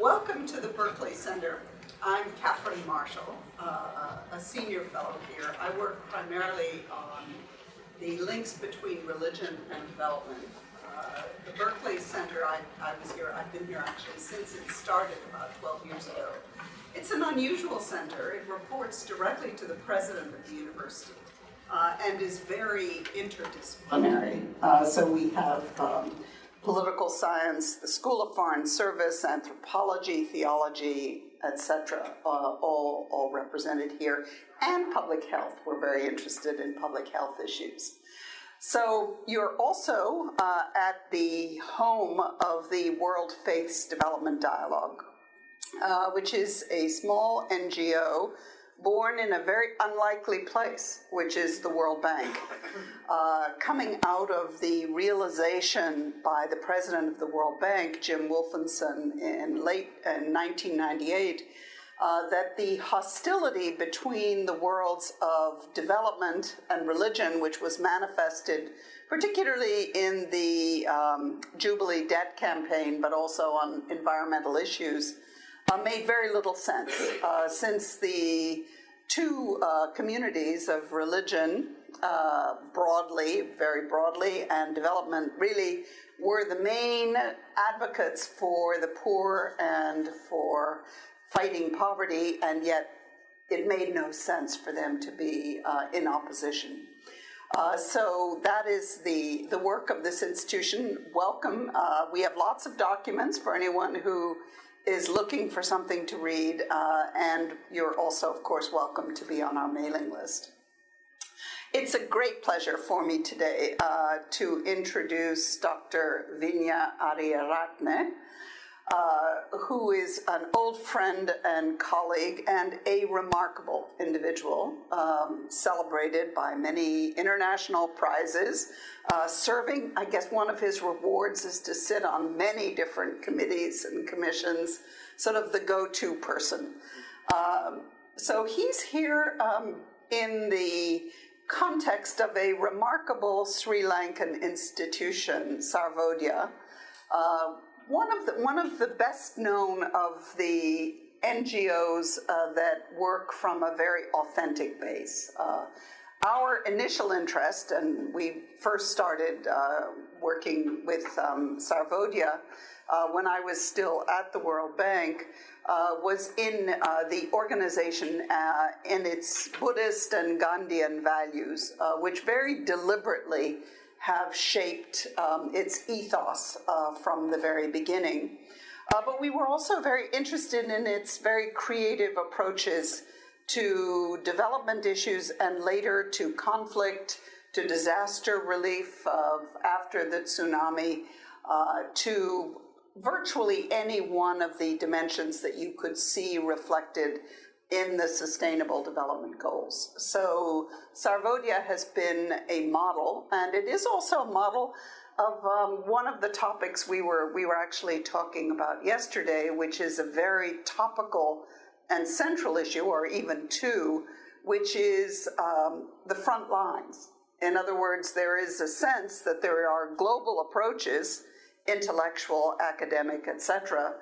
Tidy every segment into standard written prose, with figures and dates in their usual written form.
Welcome to the Berkley Center. I'm Catherine Marshall, a senior fellow here. I work primarily on the links between religion and development. The Berkley Center, I've been here actually since it started about 12 years ago. It's an unusual center. It reports directly to the president of the university and is very interdisciplinary. So we have political science, the School of Foreign Service, anthropology, theology, etc., all represented here, and public health. We're very interested in public health issues. So you're also at the home of the World Faiths Development Dialogue, which is a small NGO born in a very unlikely place, which is the World Bank, coming out of the realization by the president of the World Bank, Jim Wolfensohn, in 1998, that the hostility between the worlds of development and religion, which was manifested particularly in the Jubilee debt campaign, but also on environmental issues, made very little sense, since the two communities of religion, very broadly, and development really were the main advocates for the poor and for fighting poverty, and yet it made no sense for them to be in opposition. So that is the work of this institution. Welcome. We have lots of documents for anyone who is looking for something to read, and you're also, of course, welcome to be on our mailing list. It's a great pleasure for me today to introduce Dr. Vinya Ariyaratne, who is an old friend and colleague and a remarkable individual, celebrated by many international prizes, serving, I guess one of his rewards is to sit on many different committees and commissions, sort of the go-to person. So he's here in the context of a remarkable Sri Lankan institution, Sarvodaya, one of the best known of the NGOs that work from a very authentic base. Our initial interest, and we first started working with Sarvodaya when I was still at the World Bank, was in the organization in its Buddhist and Gandhian values, which very deliberately have shaped its ethos from the very beginning. But we were also very interested in its very creative approaches to development issues and later to conflict, to disaster relief after the tsunami, to virtually any one of the dimensions that you could see reflected in the Sustainable Development Goals. So Sarvodaya has been a model, and it is also a model of one of the topics we were actually talking about yesterday, which is a very topical and central issue, or even two, which is the front lines. In other words, there is a sense that there are global approaches, intellectual, academic, etc.,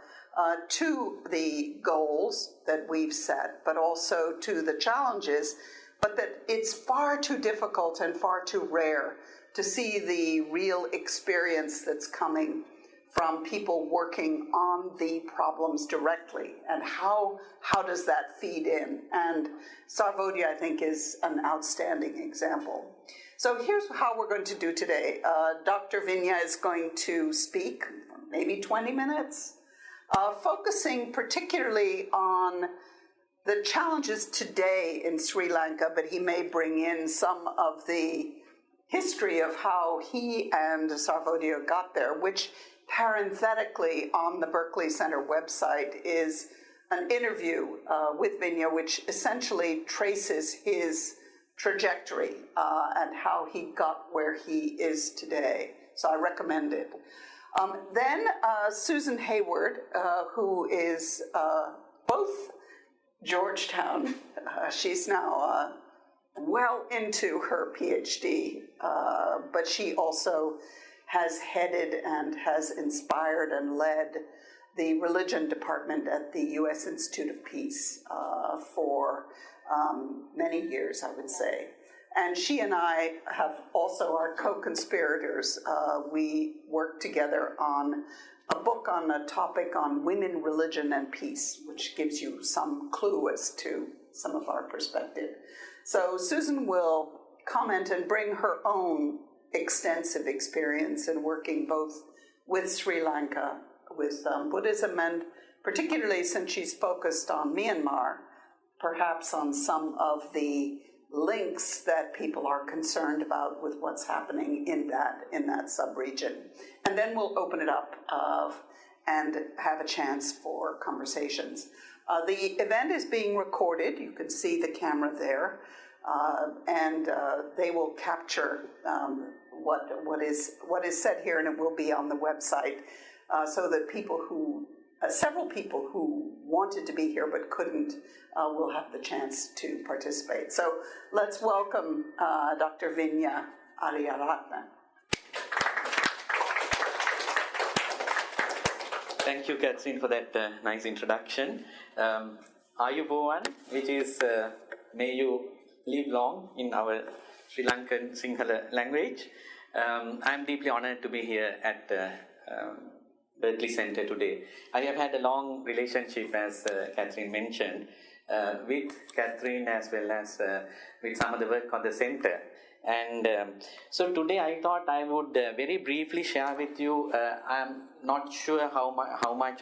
to the goals that we've set, but also to the challenges, but that it's far too difficult and far too rare to see the real experience that's coming from people working on the problems directly, and how does that feed in? And Sarvodaya, I think, is an outstanding example. So here's how we're going to do today. Dr. Vinya is going to speak, maybe 20 minutes, focusing particularly on the challenges today in Sri Lanka, but he may bring in some of the history of how he and Sarvodaya got there, which parenthetically on the Berkley Center website is an interview with Vinya, which essentially traces his trajectory and how he got where he is today. So I recommend it. Then Susan Hayward, who is both Georgetown, she's now well into her PhD, but she also has headed and has inspired and led the religion department at the U.S. Institute of Peace for many years, I would say. And she and I have also are co-conspirators. We worked together on a book on a topic on women, religion, and peace, which gives you some clue as to some of our perspective. So Susan will comment and bring her own extensive experience in working both with Sri Lanka, with Buddhism, and particularly since she's focused on Myanmar, perhaps on some of the links that people are concerned about with what's happening in that sub-region. And then we'll open it up and have a chance for conversations. The event is being recorded. You can see the camera there. And they will capture what is said here, and it will be on the website, so that several people who wanted to be here but couldn't will have the chance to participate. So let's welcome Dr. Vinya Ariyaratne. Thank you, Catherine, for that nice introduction. Ayubowan, which is may you live long in our Sri Lankan Sinhala language. I'm deeply honored to be here at Berkley Center today. I have had a long relationship, as Catherine mentioned, with Catherine as well as with some of the work on the center. And so today I thought I would very briefly share with you. I'm not sure how much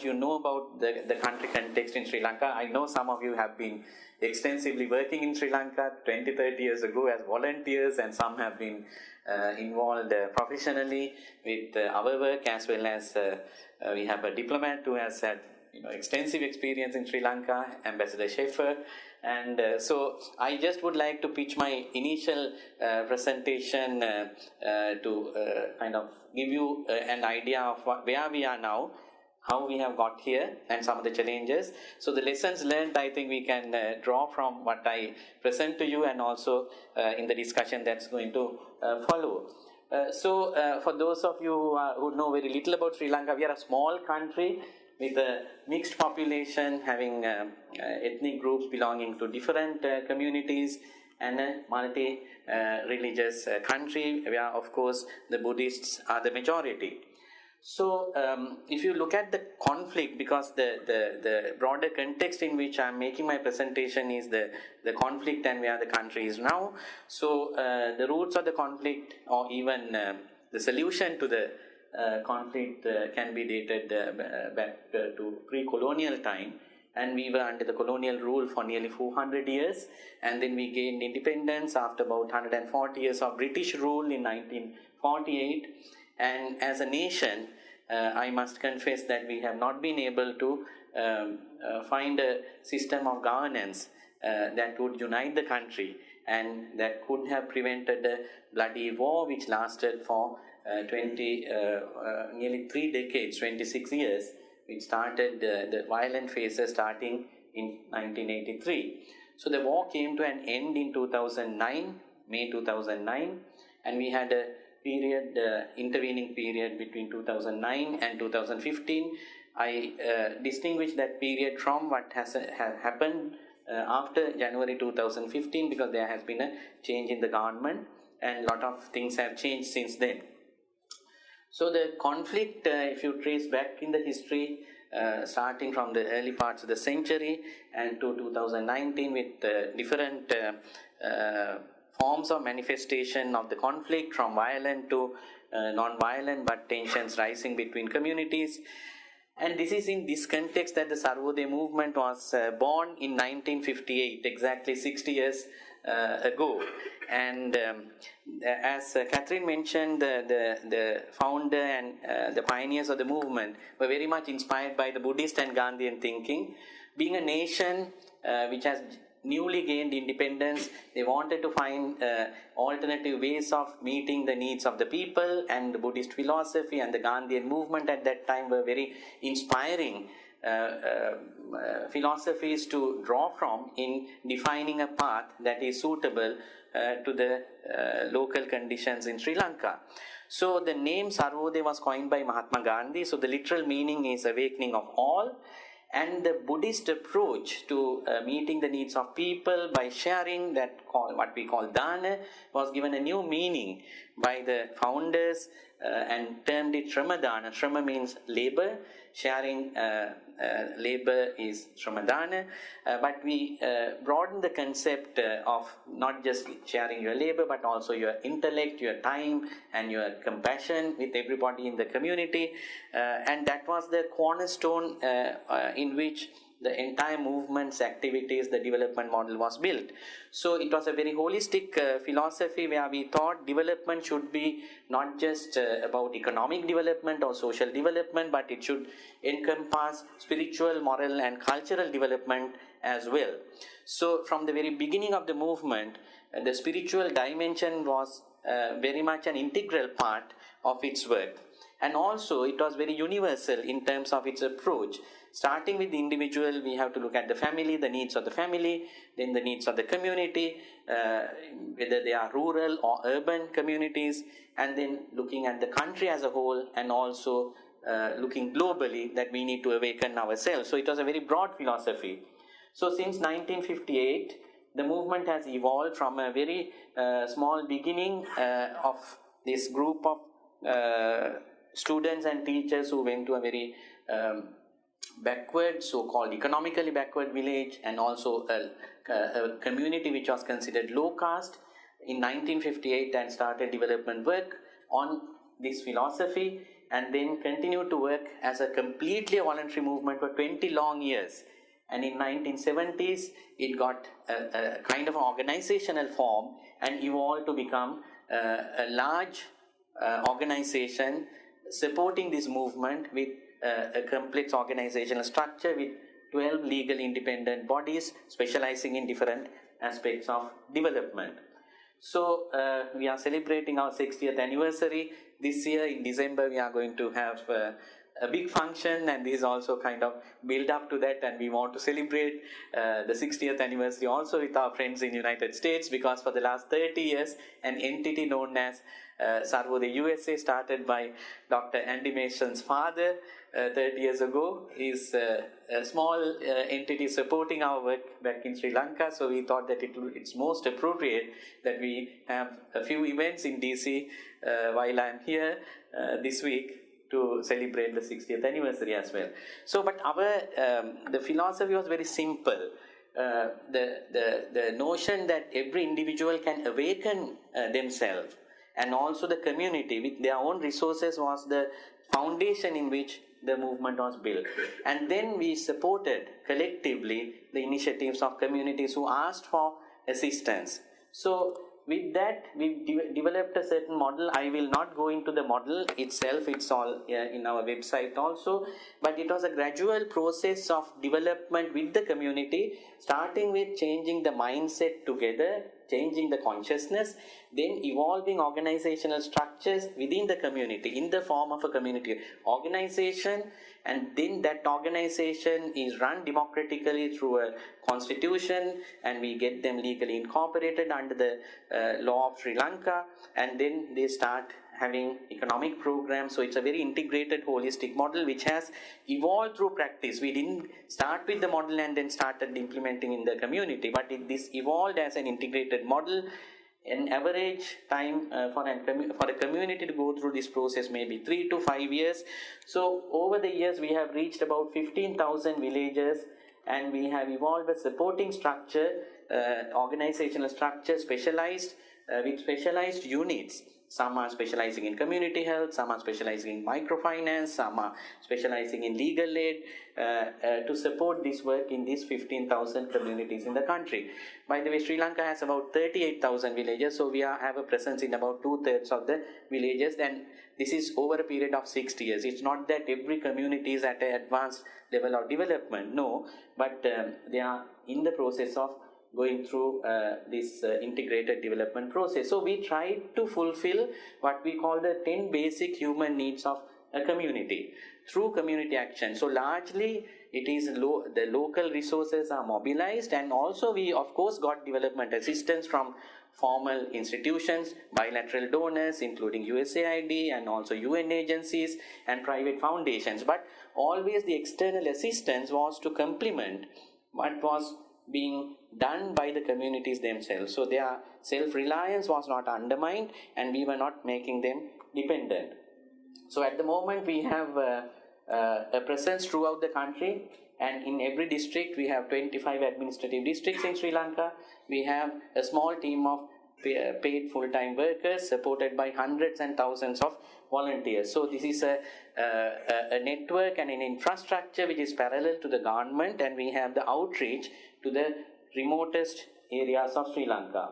you know about the country context in Sri Lanka. I know some of you have been extensively working in Sri Lanka 20-30 years ago as volunteers, and some have been involved professionally with our work, as well as we have a diplomat who has had extensive experience in Sri Lanka, Ambassador Schaefer. And so I just would like to pitch my initial presentation to kind of give you an idea of where we are now, how we have got here, and some of the challenges. So the lessons learned, I think we can draw from what I present to you, and also in the discussion that's going to follow. So for those of you who know very little about Sri Lanka, we are a small country with a mixed population, having ethnic groups belonging to different communities, and a multi-religious country where, of course, the Buddhists are the majority. So if you look at the conflict, because the broader context in which I'm making my presentation is the conflict and where the country is now. So the roots of the conflict, or even the solution to the conflict can be dated back to pre-colonial time, and we were under the colonial rule for nearly 400 years, and then we gained independence after about 140 years of British rule in 1948. And as a nation, I must confess that we have not been able to find a system of governance that would unite the country, and that could have prevented a bloody war which lasted for nearly 3 decades, 26 years, which started the violent phases starting in 1983. So the war came to an end in 2009, May 2009, and we had a period, intervening period between 2009 and 2015. I distinguish that period from what has happened after January 2015, because there has been a change in the government and a lot of things have changed since then. So the conflict, if you trace back in the history, starting from the early parts of the century and to 2019, with different forms of manifestation of the conflict, from violent to non-violent, but tensions rising between communities. And this is in this context that the Sarvodaya Movement was born in 1958, exactly 60 years ago. And as Catherine mentioned, the founder and the pioneers of the movement were very much inspired by the Buddhist and Gandhian thinking. Being a nation which has newly gained independence, they wanted to find alternative ways of meeting the needs of the people, and the Buddhist philosophy and the Gandhian movement at that time were very inspiring philosophies to draw from in defining a path that is suitable to the local conditions in Sri Lanka. So the name Sarvodaya was coined by Mahatma Gandhi. So the literal meaning is awakening of all. And the Buddhist approach to meeting the needs of people by sharing what we call dana was given a new meaning by the founders and termed it Shramadana. Shrama means labor, sharing labor is Shramadana, but we broaden the concept of not just sharing your labor but also your intellect, your time and your compassion with everybody in the community, and that was the cornerstone in which the entire movement's activities, the development model was built. So it was a very holistic philosophy where we thought development should be not just about economic development or social development, but it should encompass spiritual, moral and cultural development as well. So from the very beginning of the movement, the spiritual dimension was very much an integral part of its work. And also it was very universal in terms of its approach. Starting with the individual, we have to look at the family, the needs of the family, then the needs of the community, whether they are rural or urban communities, and then looking at the country as a whole, and also looking globally that we need to awaken ourselves. So it was a very broad philosophy. So since 1958, the movement has evolved from a very small beginning of this group of students and teachers who went to a very backward, so-called economically backward village, and also a community which was considered low caste in 1958, and started development work on this philosophy, and then continued to work as a completely voluntary movement for 20 long years. And in 1970s, it got a kind of organizational form and evolved to become a large organization supporting this movement with a complex organizational structure with 12 legal independent bodies specializing in different aspects of development. So we are celebrating our 60th anniversary. This year in December we are going to have a big function, and this is also kind of build up to that, and we want to celebrate the 60th anniversary also with our friends in United States, because for the last 30 years an entity known as Sarvodaya USA, started by Dr. Andy Mason's father 30 years ago, is a small entity supporting our work back in Sri Lanka. So we thought that it's most appropriate that we have a few events in DC while I'm here this week to celebrate the 60th anniversary as well. So, but the philosophy was very simple. The notion that every individual can awaken themselves, and also the community with their own resources, was the foundation in which the movement was built. And then we supported collectively the initiatives of communities who asked for assistance. So with that, we developed a certain model. I will not go into the model itself, it's all in our website also, but it was a gradual process of development with the community, starting with changing the mindset together, changing the consciousness, then evolving organizational structures within the community in the form of a community organization, and then that organization is run democratically through a constitution, and we get them legally incorporated under the law of Sri Lanka, and then they start having economic programs. So it's a very integrated, holistic model which has evolved through practice. We didn't start with the model and then started implementing in the community, but this evolved as an integrated model. An average time for a community to go through this process may be 3 to 5 years. So over the years we have reached about 15,000 villages, and we have evolved a supporting structure, organizational structure specialized with specialized units. Some are specializing in community health, some are specializing in microfinance, some are specializing in legal aid to support this work in these 15,000 communities in the country. By the way, Sri Lanka has about 38,000 villages, so we have a presence in about 2/3 of the villages, and this is over a period of 60 years. It's not that every community is at an advanced level of development, no, but they are in the process of going through this integrated development process. So we try to fulfill what we call the 10 basic human needs of a community. through community action. So largely it is the local resources are mobilized, and also we of course got development assistance from formal institutions, bilateral donors including USAID and also UN agencies and private foundations. But always the external assistance was to complement what was being done by the communities themselves. So their self-reliance was not undermined, and we were not making them dependent. So at the moment we have a presence throughout the country, and in every district we have 25 administrative districts in Sri Lanka. We have a small team of paid full-time workers supported by hundreds and thousands of volunteers. So this is a network and an infrastructure which is parallel to the government, and we have the outreach to the remotest areas of Sri Lanka.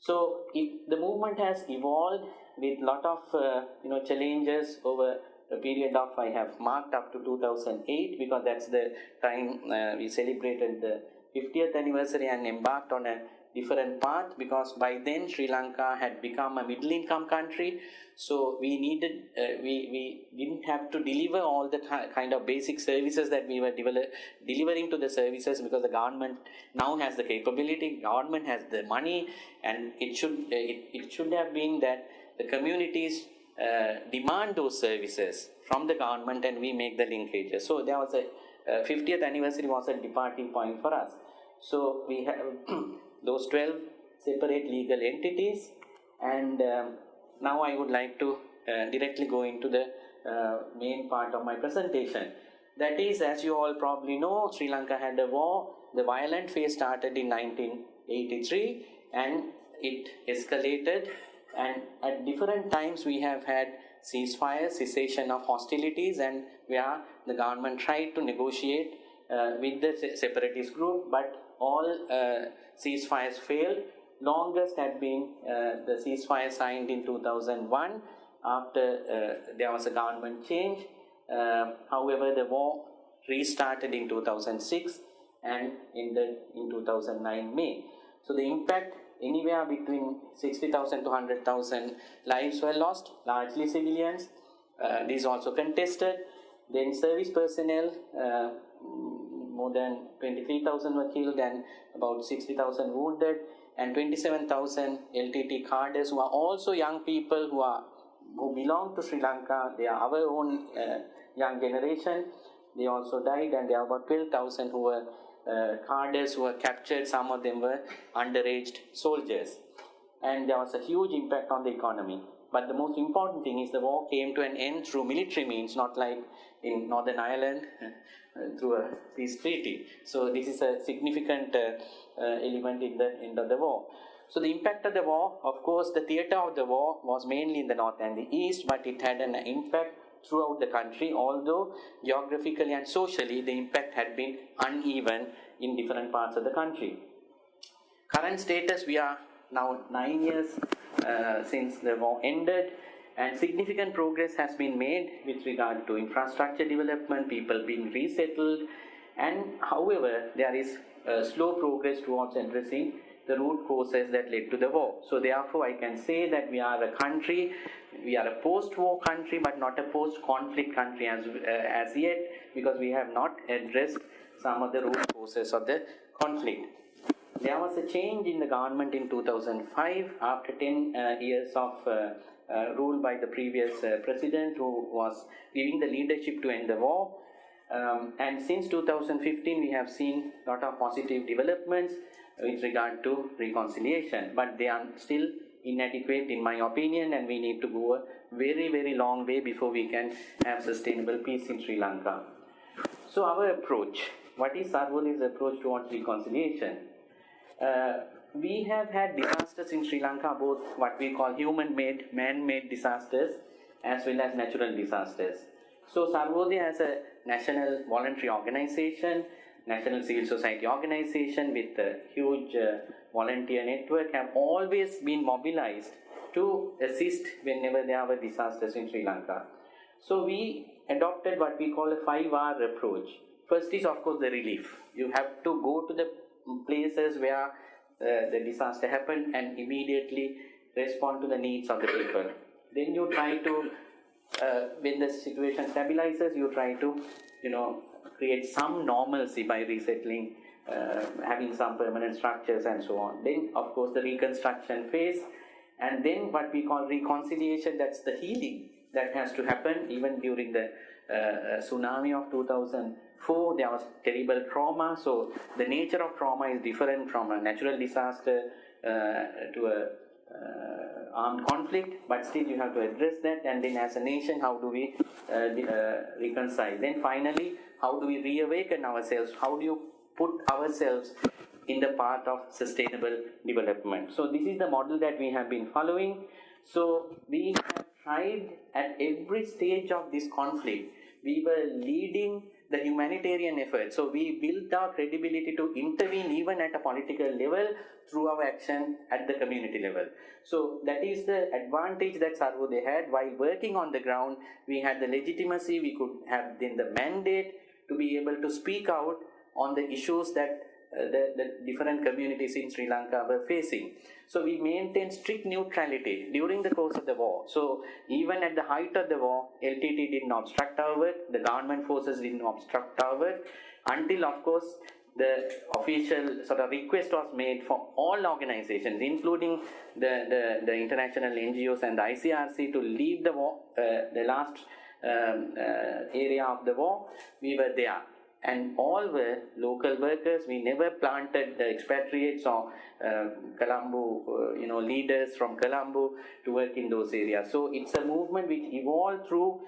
So the movement has evolved with lot of challenges over a period of, I have marked up to 2008, because that's the time we celebrated the 50th anniversary and embarked on a different path, because by then Sri Lanka had become a middle income country. So we needed, we didn't have to deliver all the kind of basic services that we were delivering to the services, because the government now has the capability, government has the money, and it should have been that the communities demand those services from the government and we make the linkages. So there was a 50th anniversary was a departing point for us. So we have those 12 separate legal entities, and now I would like to directly go into the main part of my presentation. That is, as you all probably know, Sri Lanka had a war. The violent phase started in 1983 and it escalated, and at different times we have had ceasefire, cessation of hostilities, and where the government tried to negotiate with the separatist group, but all ceasefires failed. Longest had been the ceasefire signed in 2001 after there was a government change. However, the war restarted in 2006 and ended in 2009 May. So the impact, anywhere between 60,000 to 100,000 lives were lost, largely civilians. These also contested. Then service personnel, more than 23,000 were killed and about 60,000 wounded, and 27,000 LTT cadres, who are also young people who belong to Sri Lanka. They are our own young generation. They also died, and there are about 12,000 who were cadres who were captured. Some of them were underaged soldiers, and there was a huge impact on the economy. But the most important thing is the war came to an end through military means, not like in Northern Ireland through a peace treaty. So this is a significant element in the end of the war. So the impact of the war, of course, the theatre of the war was mainly in the north and the east, but it had an impact throughout the country, although geographically and socially the impact had been uneven in different parts of the country. Current status, we are now 9 years since the war ended, and significant progress has been made with regard to infrastructure development, people being resettled, and however there is slow progress towards addressing the root causes that led to the war. So therefore I can say that we are a country, we are a post-war country, but not a post-conflict country as yet, because we have not addressed some of the root causes of the conflict. There was a change in the government in 2005 after 10 years of rule by the previous president, who was giving the leadership to end the war. And since 2015 we have seen a lot of positive developments with regard to reconciliation, but they are still inadequate in my opinion, and we need to go a very, very long way before we can have sustainable peace in Sri Lanka. So our approach, what is Sarvodaya's approach towards reconciliation? We have had disasters in Sri Lanka, both what we call human-made, man-made disasters as well as natural disasters. So Sarvodaya has a national voluntary organization, national civil society organization with a huge volunteer network, have always been mobilized to assist whenever there were disasters in Sri Lanka. So we adopted what we call a 5R approach. First is of course the relief. You have to go to the places where the disaster happened and immediately respond to the needs of the people. Then you try to when the situation stabilizes, you try to, create some normalcy by resettling, having some permanent structures and so on. Then, of course, the reconstruction phase, and then what we call reconciliation, that's the healing that has to happen. Even during the tsunami of 2004, there was terrible trauma. So the nature of trauma is different from a natural disaster to a armed conflict, but still you have to address that. And then as a nation, how do we reconcile? Then finally, how do we reawaken ourselves? How do you put ourselves in the path of sustainable development? So this is the model that we have been following. So we have tried at every stage of this conflict. We were leading the humanitarian effort. So we built our credibility to intervene even at a political level through our action at the community level. So that is the advantage that Sarvodaya had. While working on the ground, we had the legitimacy, we could have then the mandate to be able to speak out on the issues that the different communities in Sri Lanka were facing. So we maintained strict neutrality during the course of the war. So even at the height of the war, LTT did not obstruct our work, the government forces did not obstruct our work, until of course the official sort of request was made for all organizations, including the international NGOs and the ICRC, to leave the war, the last area of the war. We were there. And all were local workers. We never planted the expatriates or Colombo, leaders from Colombo to work in those areas. So it's a movement which evolved through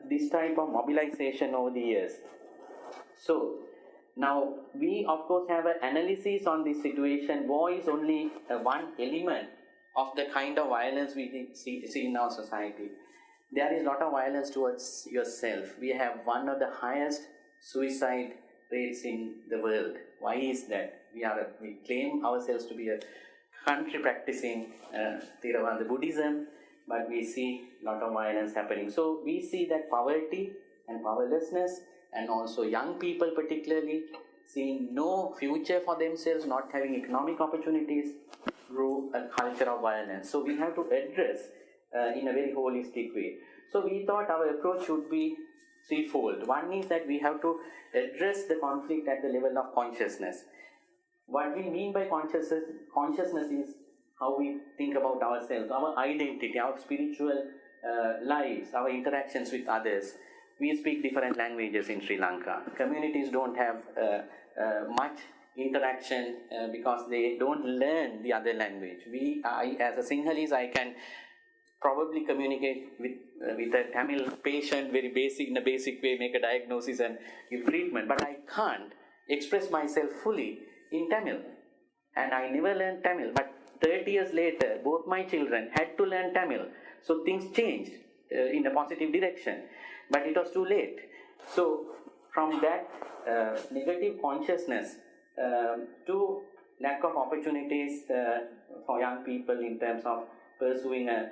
this type of mobilization over the years. So now we of course have an analysis on this situation. War is only one element of the kind of violence we see in our society. There is a lot of violence towards yourself. We have one of the highest suicide rates in the world. Why is that? We claim ourselves to be a country practicing Theravada Buddhism, but we see a lot of violence happening. So we see that poverty and powerlessness, and also young people particularly, seeing no future for themselves, not having economic opportunities, grew a culture of violence. So we have to address in a very holistic way. So we thought our approach should be threefold. One is that we have to address the conflict at the level of consciousness. What we mean by consciousness is how we think about ourselves, our identity, our spiritual lives, our interactions with others. We speak different languages in Sri Lanka. Communities don't have much interaction because they don't learn the other language. I as a Sinhalese, I can probably communicate with a Tamil patient in a basic way, make a diagnosis and give treatment, but I can't express myself fully in Tamil. And I never learned Tamil, but 30 years later, both my children had to learn Tamil. So things changed in a positive direction, but it was too late. So from that negative consciousness to lack of opportunities for young people in terms of pursuing a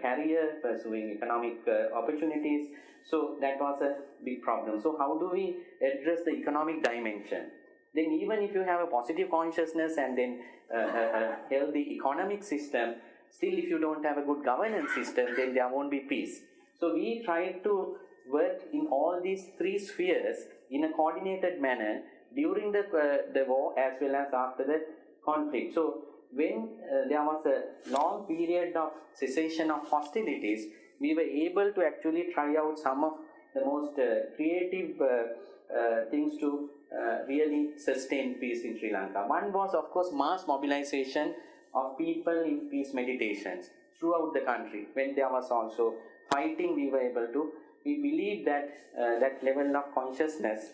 career, pursuing economic opportunities. So that was a big problem. So how do we address the economic dimension? Then even if you have a positive consciousness and then a healthy economic system, still if you don't have a good governance system, then there won't be peace. So we try to work in all these three spheres in a coordinated manner during the war as well as after the conflict. So when there was a long period of cessation of hostilities, we were able to actually try out some of the most creative things to really sustain peace in Sri Lanka. One was, of course, mass mobilization of people in peace meditations throughout the country. When there was also fighting, we believe that that level of consciousness,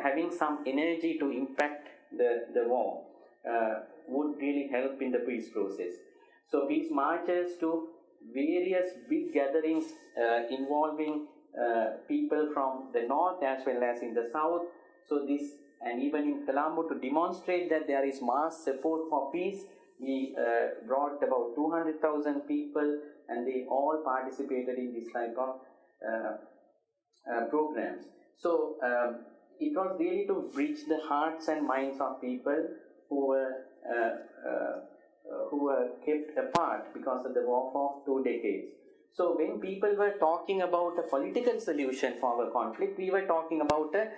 having some energy to impact the war, would really help in the peace process. So peace marches to various big gatherings involving people from the north as well as in the south. So this, and even in Colombo, to demonstrate that there is mass support for peace, we brought about 200,000 people, and they all participated in this type of programs. So it was really to bridge the hearts and minds of people who were kept apart because of the war for 2 decades. So when people were talking about a political solution for our conflict, we were talking about a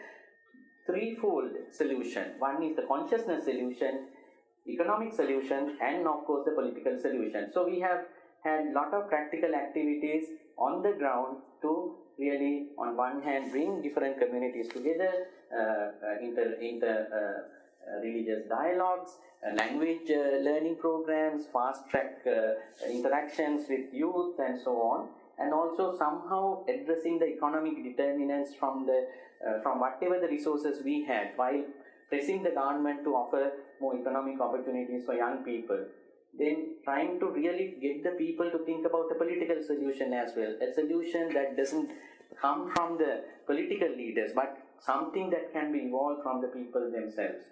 threefold solution. One is the consciousness solution, economic solution, and of course the political solution. So we have had a lot of practical activities on the ground to really, on one hand, bring different communities together, religious dialogues, language learning programs, fast-track interactions with youth, and so on, and also somehow addressing the economic determinants from whatever the resources we had, while pressing the government to offer more economic opportunities for young people. Then trying to really get the people to think about a political solution as well, a solution that doesn't come from the political leaders, but something that can be evolved from the people themselves.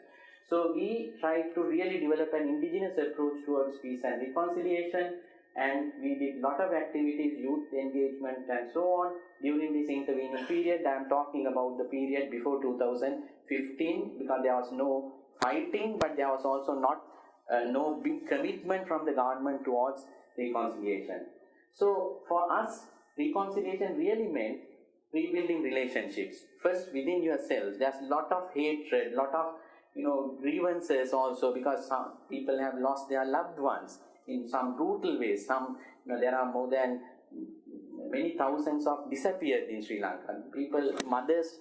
So we tried to really develop an indigenous approach towards peace and reconciliation, and we did a lot of activities, youth engagement and so on during this intervening period. I am talking about the period before 2015, because there was no fighting, but there was also no big commitment from the government towards reconciliation. So for us, reconciliation really meant rebuilding relationships. First, within yourselves, there's a lot of hatred, lot of grievances also, because some people have lost their loved ones in some brutal ways. There are more than many thousands of disappeared in Sri Lanka. Mothers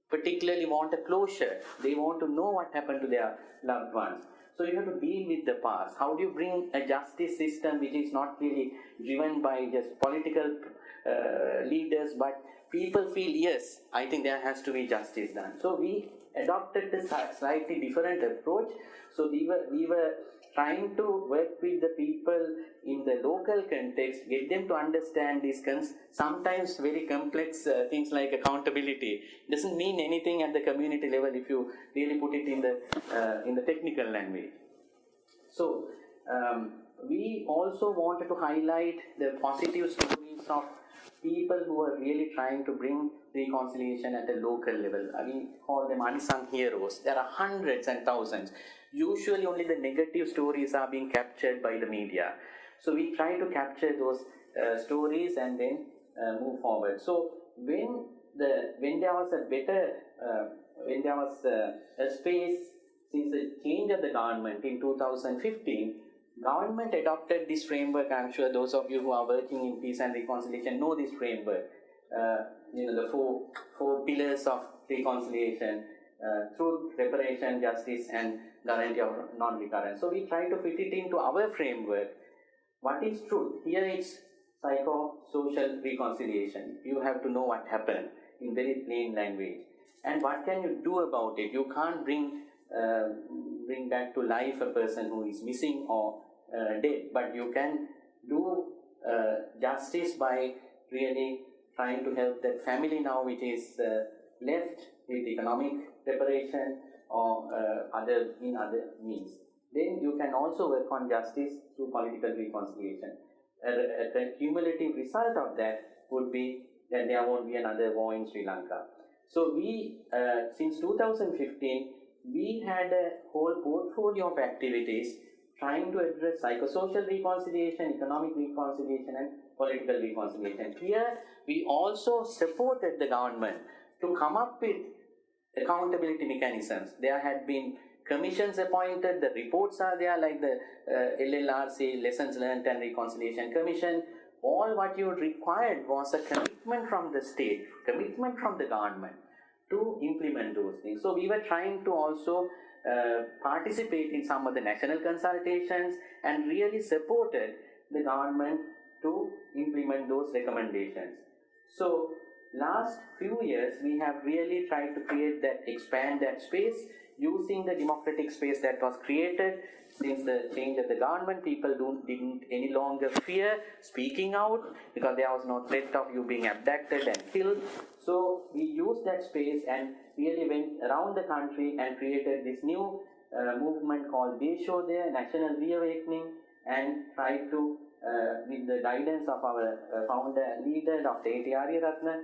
particularly want a closure. They want to know what happened to their loved ones. So you have to deal with the past. How do you bring a justice system which is not really driven by just political leaders, but people feel, yes, I think there has to be justice done. So we adopted this slightly different approach. So we were trying to work with the people in the local context, get them to understand these sometimes very complex things like accountability. It doesn't mean anything at the community level if you really put it in the technical language. So we also wanted to highlight the positive stories of people who are really trying to bring reconciliation at a local level. We call them unsung heroes. There are hundreds and thousands. Usually only the negative stories are being captured by the media. So we try to capture those stories and then move forward. So when there was a space since the change of the government in 2015, government adopted this framework. I'm sure those of you who are working in peace and reconciliation know this framework. The four pillars of reconciliation: truth, reparation, justice, and guarantee of non-recurrence. So we try to fit it into our framework. What is truth? Here it's psycho-social reconciliation. You have to know what happened in very plain language. And what can you do about it? You can't bring back to life a person who is missing or dead, but you can do justice by really trying to help that family now which is left with economic reparation or other means. Then you can also work on justice through political reconciliation. The cumulative result of that would be that there won't be another war in Sri Lanka. So we, since 2015, we had a whole portfolio of activities trying to address psychosocial reconciliation, economic reconciliation, and political reconciliation. Here, we also supported the government to come up with accountability mechanisms. There had been commissions appointed, the reports are there, like the LLRC, Lessons Learned and Reconciliation Commission. All what you required was a commitment from the state, commitment from the government to implement those things. So we were trying to also participate in some of the national consultations and really supported the government to implement those recommendations. So last few years we have really tried to expand that space using the democratic space that was created since the change of the government. People didn't any longer fear speaking out because there was no threat of you being abducted and killed. So we used that space and really went around the country and created this new movement called Deshodaya, National Reawakening, and tried to, with the guidance of our founder and leader, Dr. Vinya Ariyaratne,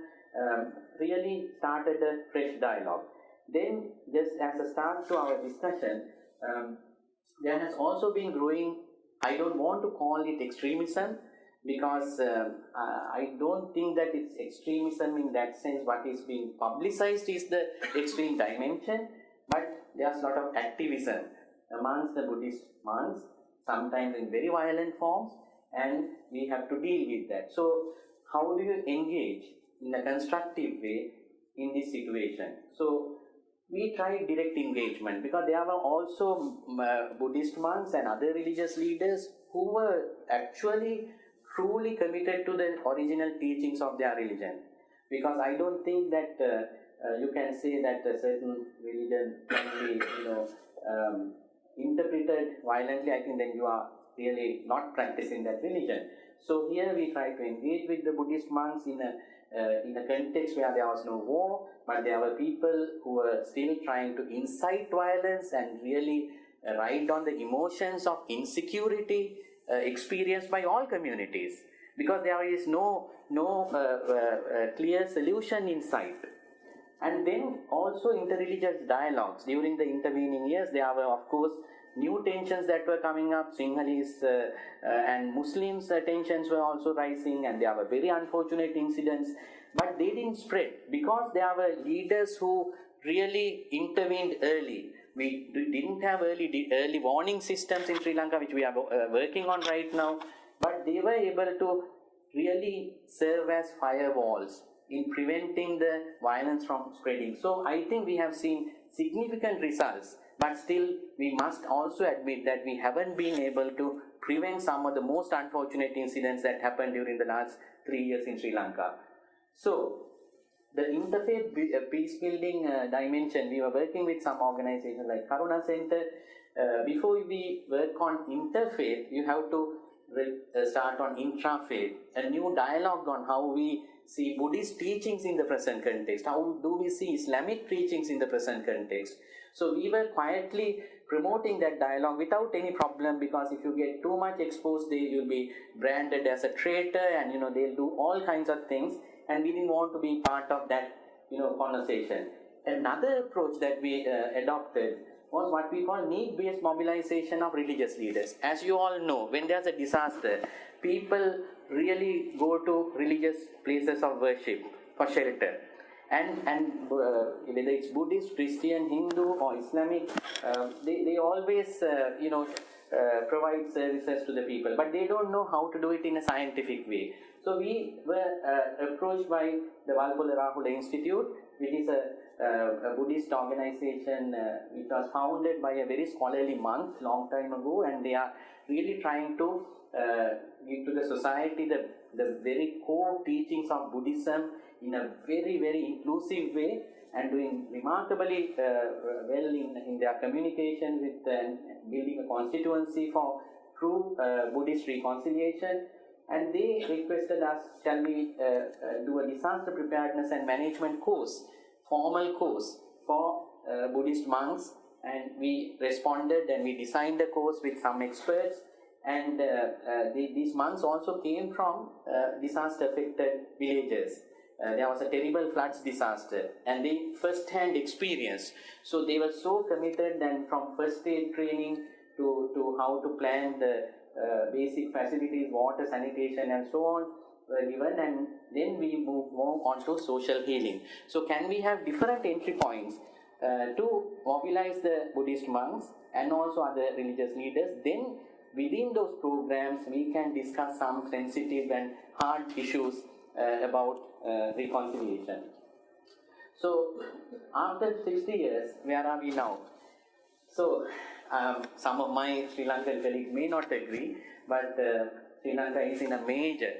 really started a fresh dialogue. Then, just as a start to our discussion, there has also been growing, I don't want to call it extremism, because I don't think that it's extremism in that sense. What is being publicized is the extreme dimension, but there's a lot of activism amongst the Buddhist monks, sometimes in very violent forms, and we have to deal with that. So how do you engage in a constructive way in this situation? So we tried direct engagement, because there were also Buddhist monks and other religious leaders who were actually truly committed to the original teachings of their religion. Because I don't think that you can say that a certain religion can be, interpreted violently. I think then you are really not practicing that religion. So here we try to engage with the Buddhist monks in a context where there was no war, but there were people who were still trying to incite violence and really ride on the emotions of insecurity experienced by all communities, because there is no clear solution in sight. And then also interreligious dialogues. During the intervening years, there were, of course, new tensions that were coming up. Sinhalese and Muslims tensions were also rising, and there were very unfortunate incidents, but they didn't spread because there were leaders who really intervened early. We didn't have early warning systems in Sri Lanka, which we are working on right now, but they were able to really serve as firewalls in preventing the violence from spreading. So I think we have seen significant results, but still we must also admit that we haven't been able to prevent some of the most unfortunate incidents that happened during the last 3 years in Sri Lanka. So the interfaith peace-building dimension, we were working with some organizations like Karuna Center. Before we work on interfaith, you have to start on intrafaith, a new dialogue on how we see Buddhist teachings in the present context, how do we see Islamic teachings in the present context. So we were quietly promoting that dialogue without any problem, because if you get too much exposed, you'll be branded as a traitor, and they'll do all kinds of things, and we didn't want to be part of that conversation. Another approach that we adopted was what we call need-based mobilization of religious leaders. As you all know, when there's a disaster, people really go to religious places of worship for shelter. And whether it's Buddhist, Christian, Hindu or Islamic, they always provide services to the people, but they don't know how to do it in a scientific way. So we were approached by the Walpola Rahula Institute, which is a Buddhist organization which was founded by a very scholarly monk long time ago, and they are really trying to give to the society the very core teachings of Buddhism in a very, very inclusive way, and doing remarkably well in their communication with building a constituency for true Buddhist reconciliation. And they requested us, shall we do a disaster preparedness and management course, formal course for Buddhist monks, and we responded and we designed a course with some experts, and these monks also came from disaster affected villages. There was a terrible floods disaster, and they first-hand experience. So they were so committed, and from first aid training to how to plan the basic facilities, water, sanitation and so on were given, and then we move more on to social healing. So can we have different entry points to mobilize the Buddhist monks and also other religious leaders? Then within those programs we can discuss some sensitive and hard issues about reconciliation. So after 60 years, where are we now? So some of my Sri Lankan colleagues may not agree, but Sri Lanka is in a major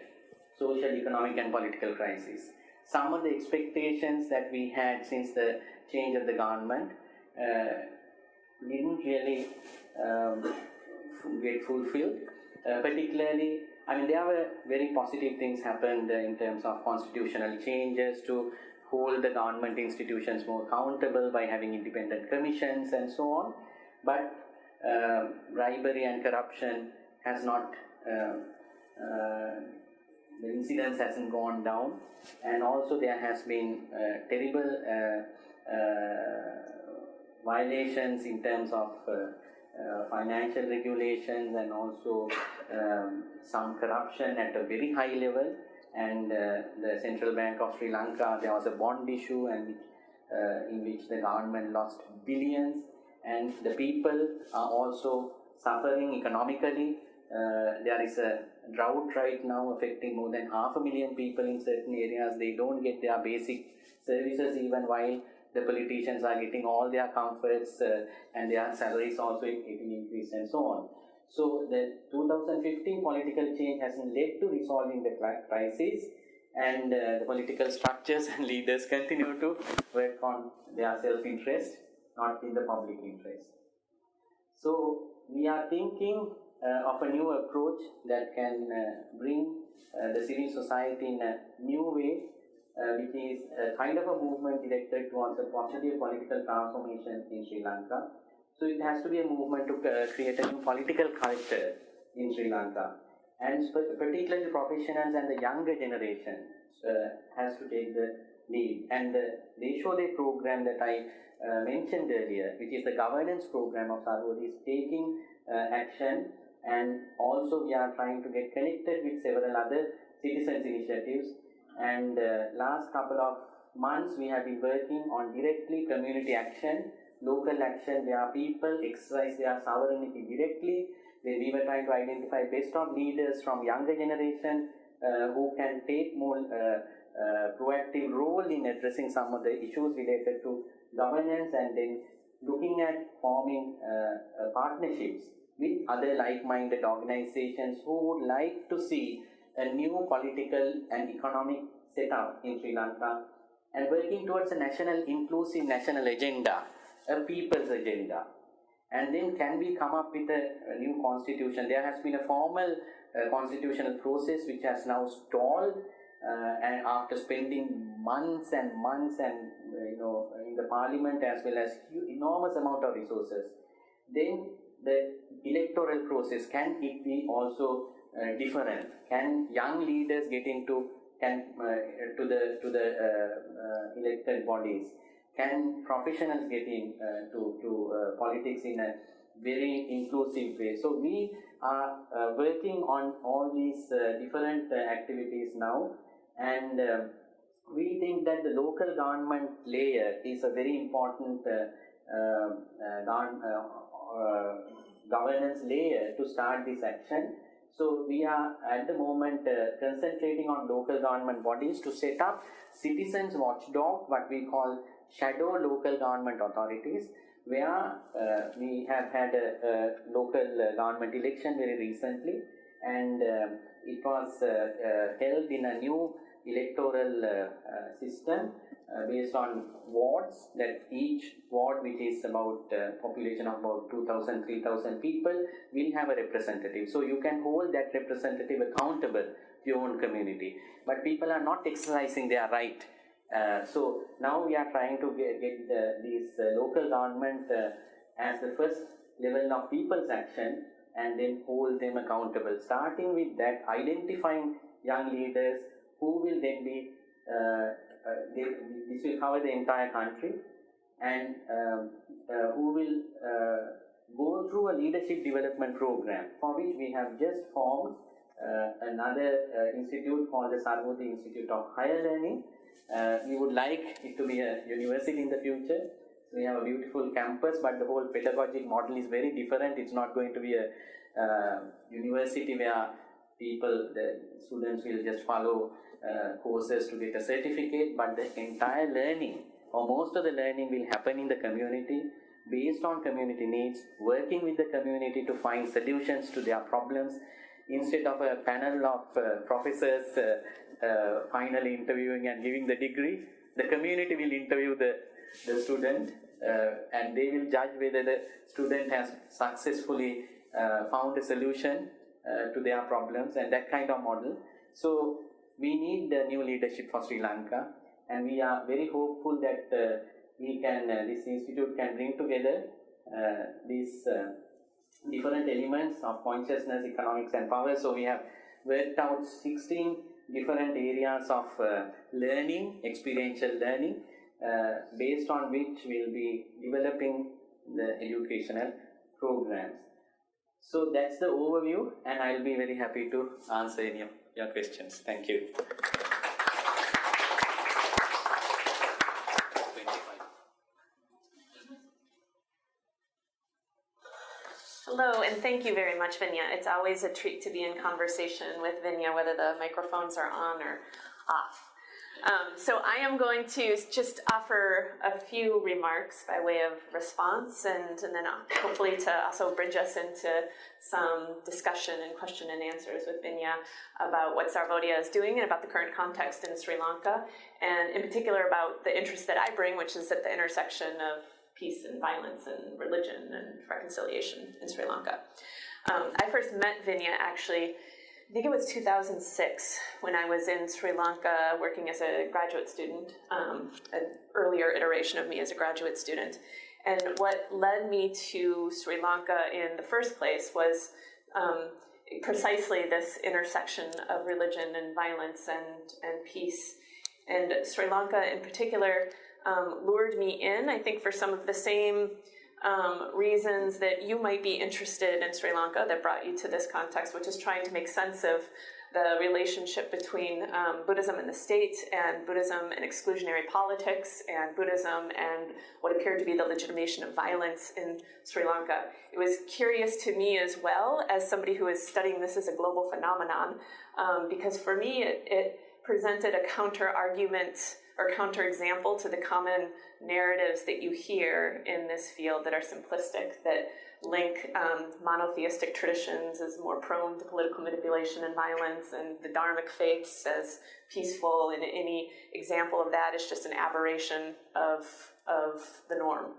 social, economic and political crisis. Some of the expectations that we had since the change of the government didn't really get fulfilled. Particularly, there were very positive things happened in terms of constitutional changes to hold the government institutions more accountable by having independent commissions and so on. But bribery and corruption has not, the incidence hasn't gone down, and also there has been terrible violations in terms of financial regulations and also some corruption at a very high level. And the Central Bank of Sri Lanka, there was a bond issue and in which the government lost billions, and the people are also suffering economically. There is a drought right now affecting more than 500,000 people in certain areas. They don't get their basic services even while the politicians are getting all their comforts and their salaries also getting increased and so on. So the 2015 political change hasn't led to resolving the crisis, and the political structures and leaders continue to work on their self-interest, not in the public interest. So we are thinking of a new approach that can bring the civil society in a new way, which is a kind of a movement directed towards a positive political transformation in Sri Lanka. So it has to be a movement to create a new political culture in Sri Lanka, and particularly professionals and the younger generation has to take the lead. And the Deshodaya program that I mentioned earlier, which is the governance program of Sarvodaya, is taking action, and also we are trying to get connected with several other citizens initiatives. And last couple of months we have been working on directly community action, local action where people exercise their sovereignty directly. Then we were trying to identify best of leaders from younger generation who can take more proactive role in addressing some of the issues related to governance, and then looking at forming partnerships with other like-minded organizations who would like to see a new political and economic setup in Sri Lanka, and working towards a national, inclusive national agenda, a people's agenda. And then can we come up with a new constitution? There has been a formal constitutional process which has now stalled, and after spending months and months and in the parliament as well as enormous amount of resources, then the electoral process, can it be also different? Can young leaders get into to the elected bodies? Can professionals get in to politics in a very inclusive way? So we are working on all these different activities now, and we think that the local government layer is a very important governance layer to start this action. So we are at the moment concentrating on local government bodies to set up citizens watchdog, what we call shadow local government authorities, where we have had a local government election very recently, and it was held in a new electoral system based on wards, that each ward, which is about population of about 2,000, 3,000 people, will have a representative. So you can hold that representative accountable to your own community. But people are not exercising their right. So now we are trying to get these local government as the first level of people's action, and then hold them accountable. Starting with that, identifying young leaders who will then be, this will cover the entire country, and who will go through a leadership development program, for which we have just formed another institute called the Sarvodaya Institute of Higher Learning. We would like it to be a university in the future. We have a beautiful campus, but the whole pedagogic model is very different. It's not going to be a university where the students will just follow courses to get a certificate, but the entire learning, or most of the learning, will happen in the community, based on community needs, working with the community to find solutions to their problems. Instead of a panel of professors finally interviewing and giving the degree, the community will interview the student, and they will judge whether the student has successfully found a solution to their problems, and that kind of model. So we need the new leadership for Sri Lanka, and we are very hopeful that we can, this institute can bring together these different elements of consciousness, economics and power. So we have worked out 16 different areas of learning, experiential learning, based on which we'll be developing the educational programs. So that's the overview, and I'll be very happy to answer any of your questions. Thank you. Hello, and thank you very much, Vinya. It's always a treat to be in conversation with Vinya, whether the microphones are on or off. So I am going to just offer a few remarks by way of response, and then hopefully to also bridge us into some discussion and question and answers with Vinya about what Sarvodaya is doing and about the current context in Sri Lanka, and in particular about the interest that I bring, which is at the intersection of peace and violence and religion and reconciliation in Sri Lanka. I first met Vinya actually, I think it was 2006, when I was in Sri Lanka working as a graduate student, an earlier iteration of me as a graduate student. And what led me to Sri Lanka in the first place was precisely this intersection of religion and violence and peace. And Sri Lanka in particular lured me in, I think, for some of the same reasons that you might be interested in Sri Lanka that brought you to this context, which is trying to make sense of the relationship between Buddhism and the state, and Buddhism and exclusionary politics, and Buddhism and what appeared to be the legitimation of violence in Sri Lanka. It was curious to me as well, as somebody who is studying this as a global phenomenon, because for me it presented a counter-argument or counterexample to the common narratives that you hear in this field that are simplistic, that link monotheistic traditions as more prone to political manipulation and violence, and the dharmic faiths as peaceful, and any example of that is just an aberration of the norm.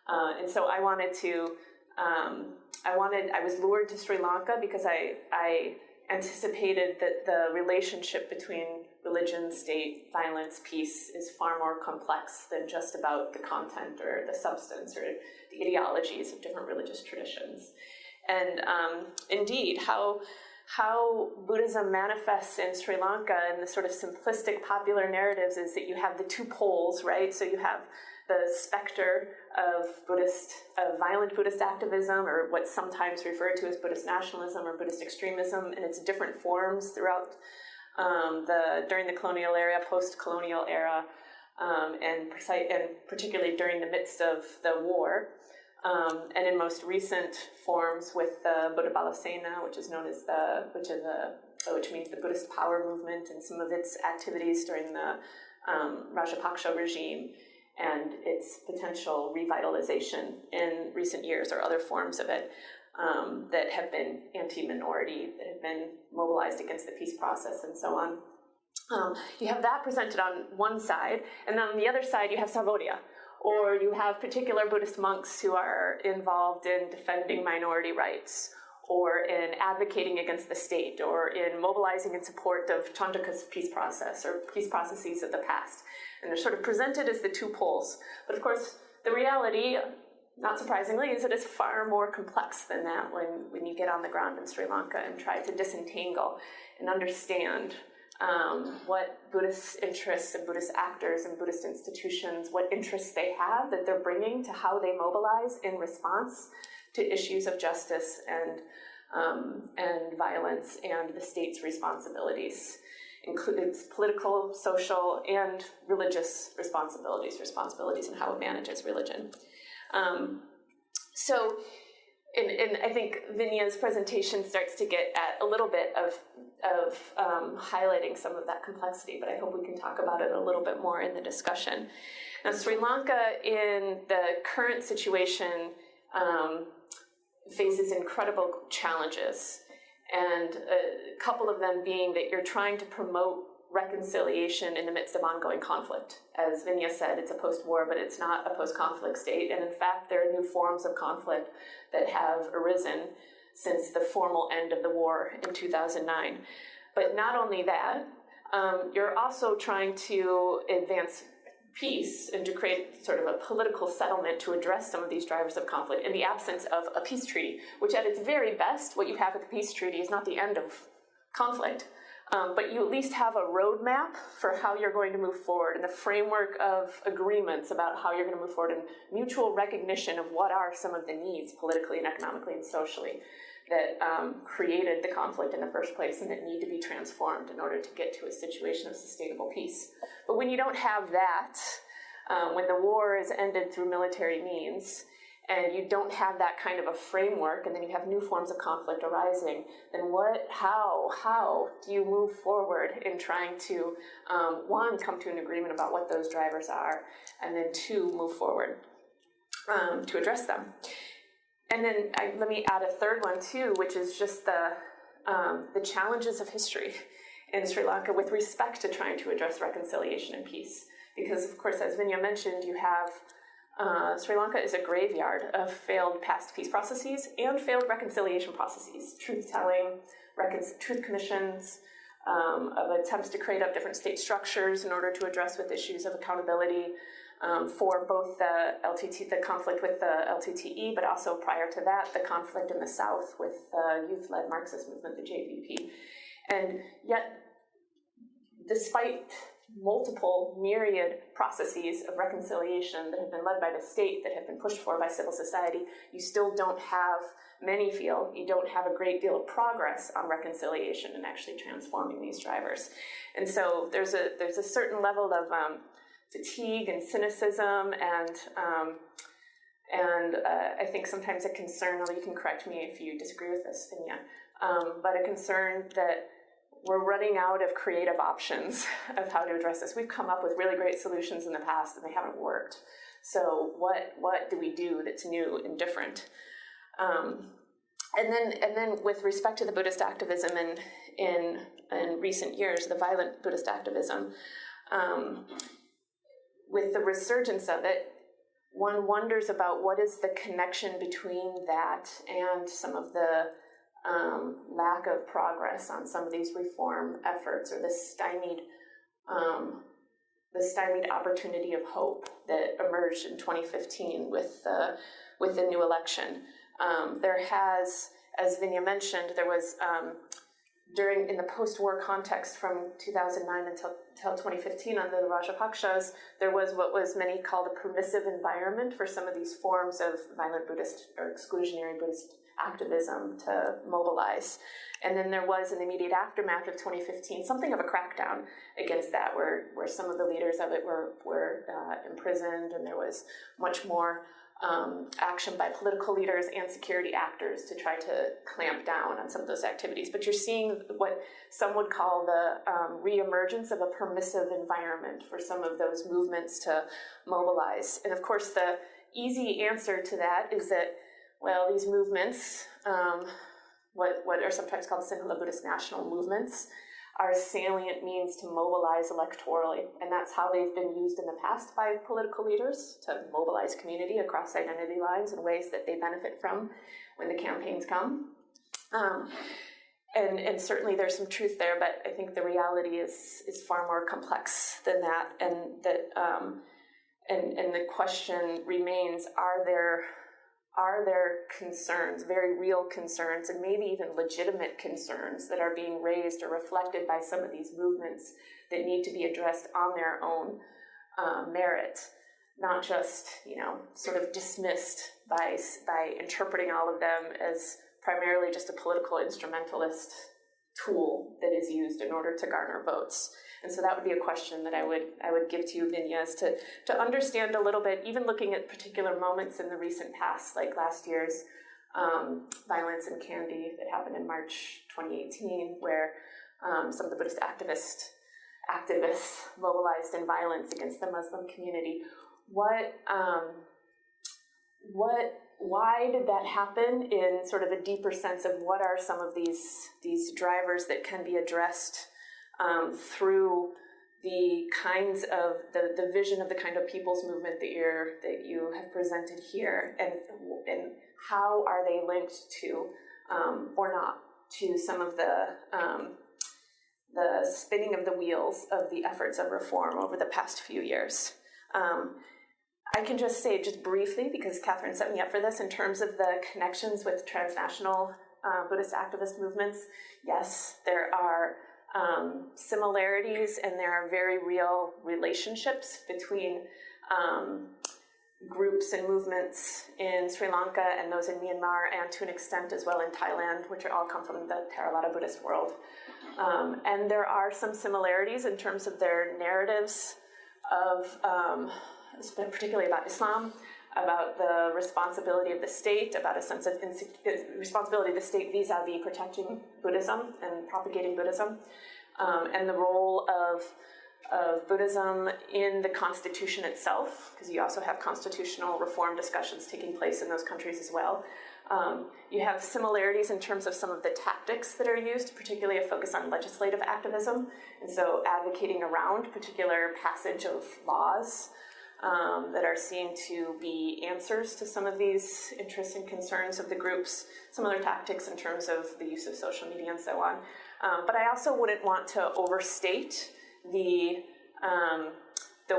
And so I was lured to Sri Lanka because I anticipated that the relationship between religion, state, violence, peace is far more complex than just about the content or the substance or the ideologies of different religious traditions. And indeed, how Buddhism manifests in Sri Lanka in the sort of simplistic popular narratives is that you have the two poles, right? So you have the specter of violent Buddhist activism, or what's sometimes referred to as Buddhist nationalism or Buddhist extremism, in its different forms throughout during the colonial era, post-colonial era, and particularly during the midst of the war, and in most recent forms with the Buddha Balasena, which is known as which means the Buddhist power movement, and some of its activities during the Rajapaksa regime, and its potential revitalization in recent years, or other forms of it that have been anti-minority, that have been mobilized against the peace process, and so on. You have that presented on one side, and then on the other side you have Sarvodaya, or you have particular Buddhist monks who are involved in defending minority rights, or in advocating against the state, or in mobilizing in support of Chandrika's peace process, or peace processes of the past. And they're sort of presented as the two poles. But of course, the reality, not surprisingly, is that it's far more complex than that when you get on the ground in Sri Lanka and try to disentangle and understand what Buddhist interests and Buddhist actors and Buddhist institutions, what interests they have that they're bringing to how they mobilize in response to issues of justice and violence, and the state's responsibilities, including political, social, and religious responsibilities in how it manages religion. So I think Vinya's presentation starts to get at a little bit of highlighting some of that complexity, but I hope we can talk about it a little bit more in the discussion. Now, Sri Lanka, in the current situation, faces incredible challenges, and a couple of them being that you're trying to promote reconciliation in the midst of ongoing conflict. As Vinya said, it's a post-war, but it's not a post-conflict state, and in fact there are new forms of conflict that have arisen since the formal end of the war in 2009. But not only that, you're also trying to advance peace and to create sort of a political settlement to address some of these drivers of conflict in the absence of a peace treaty, which at its very best, what you have with the peace treaty is not the end of conflict, but you at least have a roadmap for how you're going to move forward and the framework of agreements about how you're going to move forward and mutual recognition of what are some of the needs politically and economically and socially that created the conflict in the first place and that need to be transformed in order to get to a situation of sustainable peace. But when you don't have that, when the war is ended through military means, and you don't have that kind of a framework, and then you have new forms of conflict arising, then how do you move forward in trying to, one, come to an agreement about what those drivers are, and then two, move forward to address them? And then let me add a third one too, which is just the challenges of history in Sri Lanka with respect to trying to address reconciliation and peace. Because, of course, as Vinya mentioned, you have Sri Lanka is a graveyard of failed past peace processes and failed reconciliation processes, truth-telling, truth commissions, of attempts to create up different state structures in order to address with issues of accountability for both the conflict with the LTTE, but also prior to that, the conflict in the South with the youth-led Marxist movement, the JVP. And yet, despite multiple myriad processes of reconciliation that have been led by the state, that have been pushed for by civil society, you still don't have, many feel, you don't have a great deal of progress on reconciliation and actually transforming these drivers. And so there's a certain level of fatigue and cynicism and I think sometimes a concern, although you can correct me if you disagree with this, Vinya, but a concern that we're running out of creative options of how to address this. We've come up with really great solutions in the past and they haven't worked. So what do we do that's new and different? And then with respect to the Buddhist activism in recent years, the violent Buddhist activism, with the resurgence of it, one wonders about what is the connection between that and some of the lack of progress on some of these reform efforts, or the stymied opportunity of hope that emerged in 2015 with the new election. There has, as Vinya mentioned, there was in the post-war context from 2009 until 2015 under the Rajapakshas, there was what was many called a permissive environment for some of these forms of violent Buddhist or exclusionary Buddhist activism to mobilize. And then there was, in the immediate aftermath of 2015, something of a crackdown against that, where some of the leaders of it were imprisoned, and there was much more action by political leaders and security actors to try to clamp down on some of those activities. But you're seeing what some would call the reemergence of a permissive environment for some of those movements to mobilize. And of course, the easy answer to that is that, well, these movements, what are sometimes called Sinhala Buddhist national movements, are salient means to mobilize electorally. And that's how they've been used in the past by political leaders, to mobilize community across identity lines in ways that they benefit from when the campaigns come. And certainly there's some truth there, but I think the reality is far more complex than that. And that and the question remains, are there concerns, very real concerns, and maybe even legitimate concerns that are being raised or reflected by some of these movements that need to be addressed on their own merit, not just, sort of dismissed by interpreting all of them as primarily just a political instrumentalist tool that is used in order to garner votes. And so that would be a question that I would give to you, Vinya, is to understand a little bit, even looking at particular moments in the recent past, like last year's violence in Kandy that happened in March 2018, where some of the Buddhist activists mobilized in violence against the Muslim community. Why did that happen, in sort of a deeper sense of what are some of these drivers that can be addressed through the kinds of the vision of the kind of people's movement that you have presented here, and how are they linked to or not to some of the spinning of the wheels of the efforts of reform over the past few years. I can just say, just briefly, because Catherine set me up for this, in terms of the connections with transnational Buddhist activist movements, yes, there are similarities, and there are very real relationships between groups and movements in Sri Lanka and those in Myanmar, and to an extent as well in Thailand, which all come from the Theravada Buddhist world. And there are some similarities in terms of their narratives of, particularly about Islam, about the responsibility of the state, about a sense of responsibility of the state vis-a-vis protecting Buddhism and propagating Buddhism, and the role of Buddhism in the constitution itself, because you also have constitutional reform discussions taking place in those countries as well. You have similarities in terms of some of the tactics that are used, particularly a focus on legislative activism, and so advocating around particular passage of laws that are seen to be answers to some of these interests and concerns of the groups, similar tactics in terms of the use of social media and so on. But I also wouldn't want to overstate the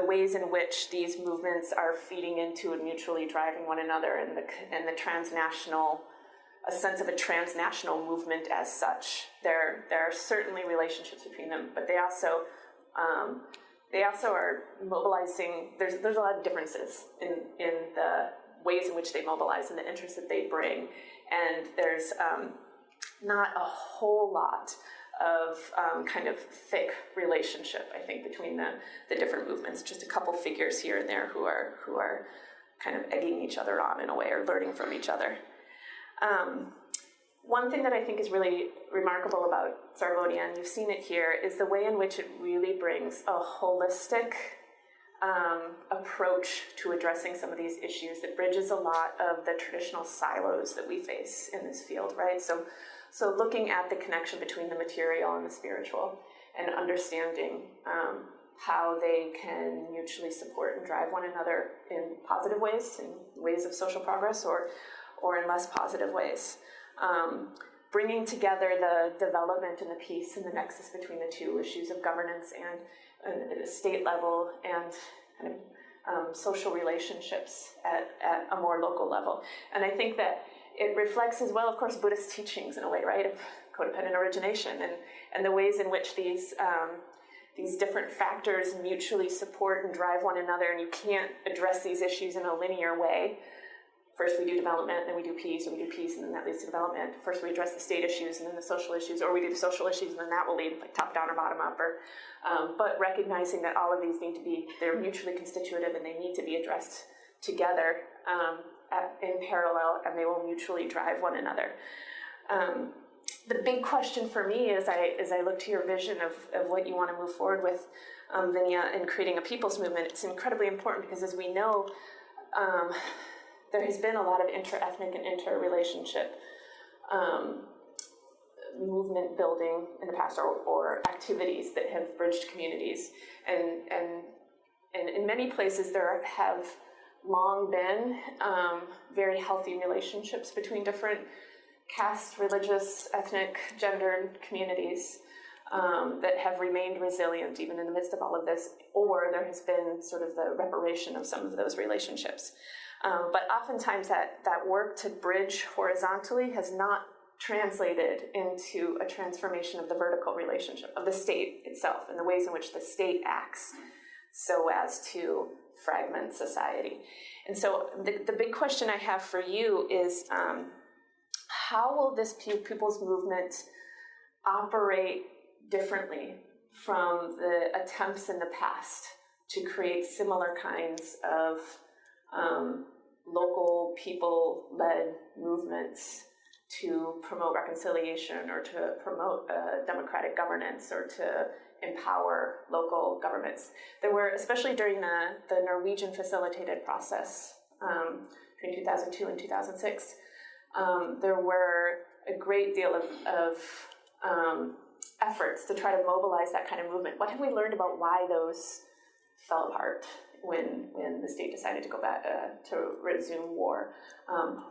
ways in which these movements are feeding into and mutually driving one another, and the transnational, a sense of a transnational movement as such. There are certainly relationships between them, but they also are mobilizing. There's a lot of differences in the ways in which they mobilize and the interests that they bring, and there's not a whole lot of kind of thick relationship, I think, between the different movements. Just a couple figures here and there who are kind of egging each other on in a way, or learning from each other. One thing that I think is really remarkable about Sarvodaya, and you've seen it here, is the way in which it really brings a holistic approach to addressing some of these issues that bridges a lot of the traditional silos that we face in this field, right? So looking at the connection between the material and the spiritual, and understanding how they can mutually support and drive one another in positive ways, in ways of social progress, or in less positive ways. Bringing together the development and the peace and the nexus between the two issues of governance and at a state level, and kind of social relationships at a more local level. And I think that it reflects as well, of course, Buddhist teachings in a way, right, of codependent origination, and the ways in which these different factors mutually support and drive one another, and you can't address these issues in a linear way. First we do development, then we do peace, or we do peace, and then that leads to development. First we address the state issues, and then the social issues, or we do the social issues, and then that will lead like top down or bottom up. But recognizing that all of these need to be, they're mutually constitutive, and they need to be addressed together in parallel, and they will mutually drive one another. The big question for me as I look to your vision of what you want to move forward with, Vinya, in creating a people's movement, it's incredibly important because, as we know, there has been a lot of inter-ethnic and inter-relationship movement building in the past, or activities that have bridged communities. And in many places there have long been very healthy relationships between different caste, religious, ethnic, gendered communities that have remained resilient even in the midst of all of this, or there has been sort of the reparation of some of those relationships. But oftentimes that work to bridge horizontally has not translated into a transformation of the vertical relationship of the state itself, and the ways in which the state acts so as to fragment society. And so the big question I have for you is, how will this people's movement operate differently from the attempts in the past to create similar kinds of local people-led movements to promote reconciliation, or to promote democratic governance, or to empower local governments? There were, especially during the Norwegian facilitated process between 2002 and 2006, there were a great deal of efforts to try to mobilize that kind of movement. What have we learned about why those fell apart when the state decided to go back to resume war?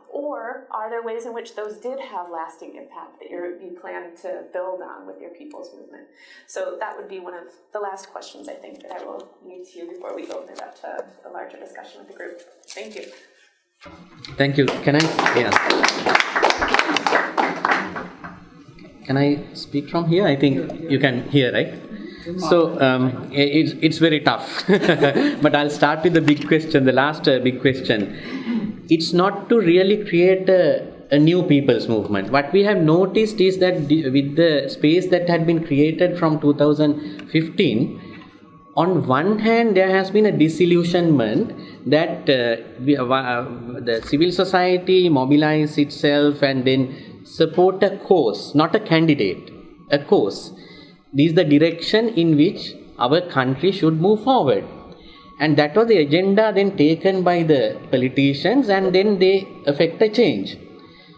Or are there ways in which those did have lasting impact that you plan to build on with your people's movement? So that would be one of the last questions, I think, that I will leave to you before we open it up to a larger discussion with the group. Thank you. Thank you. Can I speak from here? I think you can hear, right? So it's very tough. But I'll start with the big question, the last big question. It's not to really create a new people's movement. What we have noticed is that with the space that had been created from 2015, on one hand, there has been a disillusionment that the civil society mobilize itself and then support a cause, not a candidate, a cause. This is the direction in which our country should move forward. And that was the agenda then taken by the politicians, and then they affect a change.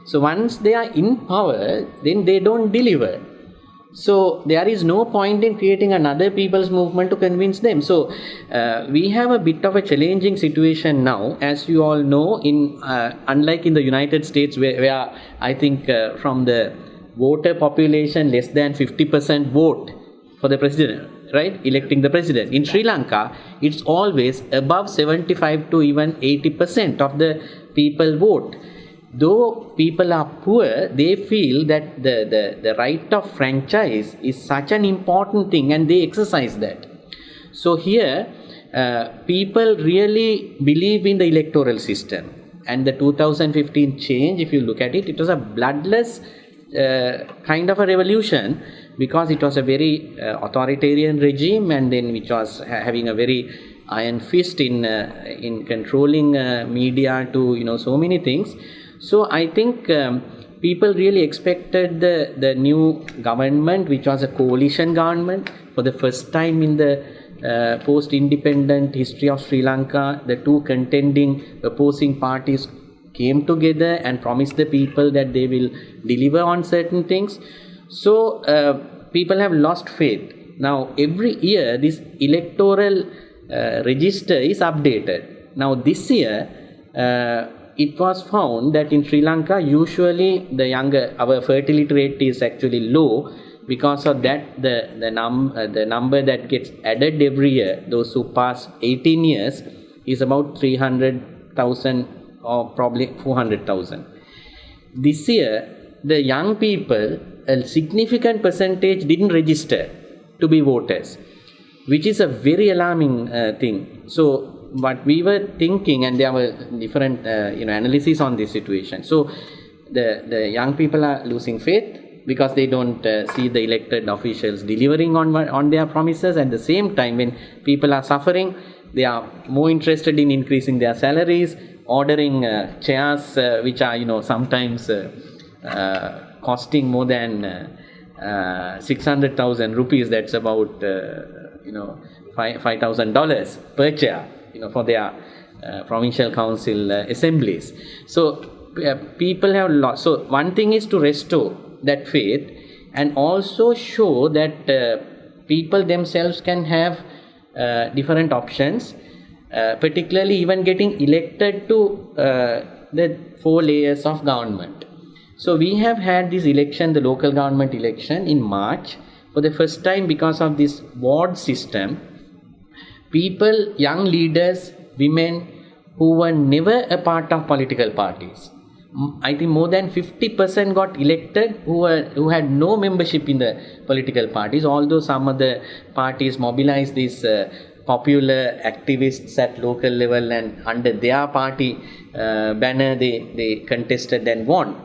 So once they are in power, then they don't deliver. So there is no point in creating another people's movement to convince them. So we have a bit of a challenging situation now, as you all know, unlike in the United States where I think from the voter population less than 50% vote for the president, right, electing the president. In Sri Lanka, it's always above 75 to even 80% of the people vote. Though people are poor, they feel that the right of franchise is such an important thing, and they exercise that. So here, people really believe in the electoral system. And the 2015 change, if you look at it, it was a bloodless kind of a revolution, because it was a very authoritarian regime, and then which was having a very iron fist in controlling media to so many things. So I think people really expected the new government, which was a coalition government. For the first time in the post-independent history of Sri Lanka, the two contending opposing parties came together and promised the people that they will deliver on certain things. So people have lost faith. Now every year this electoral register is updated. Now this year it was found that in Sri Lanka, usually our fertility rate is actually low. Because of that, the number that gets added every year, those who pass 18 years, is about 300,000 or probably 400,000. This year, the young people, a significant percentage didn't register to be voters, which is a very alarming thing. So what we were thinking, and there were different analyses on this situation. So the young people are losing faith because they don't see the elected officials delivering on their promises. At the same time, when people are suffering, they are more interested in increasing their salaries, ordering chairs which are sometimes costing more than 600,000 rupees. That's about $5,000 per chair. For their provincial council assemblies. So people have lost. So one thing is to restore that faith, and also show that people themselves can have different options, particularly even getting elected to the 4 layers of government. So we have had this election, the local government election in March, for the first time because of this ward system. People, young leaders, women who were never a part of political parties. I think more than 50% got elected who had no membership in the political parties, although some of the parties mobilized these popular activists at local level, and under their party banner they contested and won.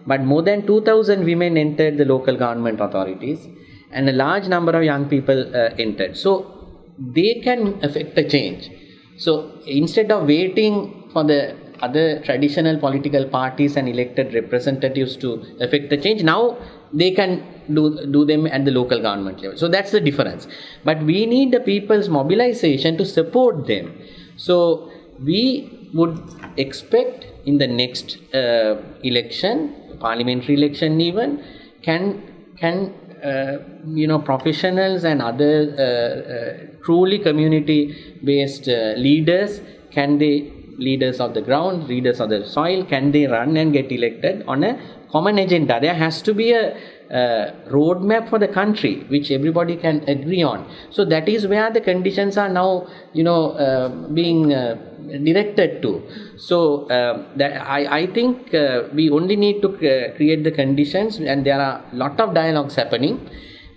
But more than 2,000 women entered the local government authorities, and a large number of young people entered. So they can affect a change. So instead of waiting for the other traditional political parties and elected representatives to affect the change, now they can do them at the local government level. So that's the difference. But we need the people's mobilization to support them. So we would expect in the next election, parliamentary election even, can professionals and other truly community-based leaders, leaders of the ground, leaders of the soil, can they run and get elected on a common agenda? There has to be a roadmap for the country, which everybody can agree on. So that is where the conditions are now, being directed to. So that I think we only need to create the conditions, and there are a lot of dialogues happening.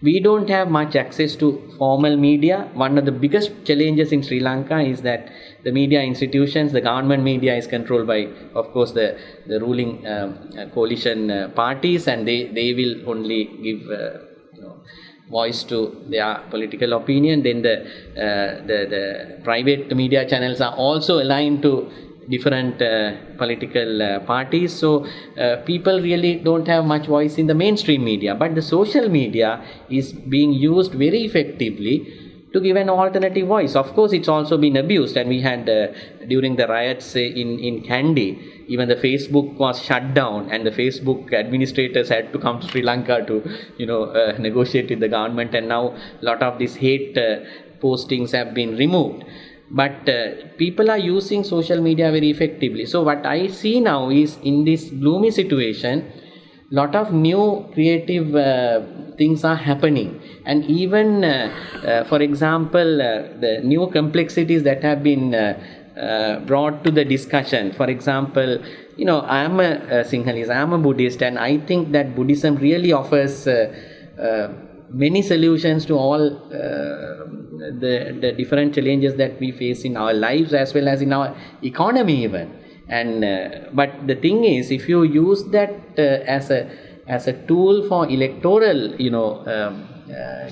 We don't have much access to formal media. One of the biggest challenges in Sri Lanka is that the media institutions, the government media is controlled by, of course, the ruling coalition parties, and they will only give voice to their political opinion. Then the private media channels are also aligned to different political parties. So people really don't have much voice in the mainstream media. But the social media is being used very effectively to give an alternative voice. Of course, it's also been abused, and we had during the riots in Kandy, even the Facebook was shut down, and the Facebook administrators had to come to Sri Lanka to negotiate with the government, and now a lot of these hate postings have been removed. But people are using social media very effectively. So what I see now is, in this gloomy situation, lot of new creative things are happening, and even for example the new complexities that have been brought to the discussion. For example, I am a Sinhalese, I am a Buddhist, and I think that Buddhism really offers many solutions to all the different challenges that we face in our lives, as well as in our economy even. And but the thing is, if you use that as a tool for electoral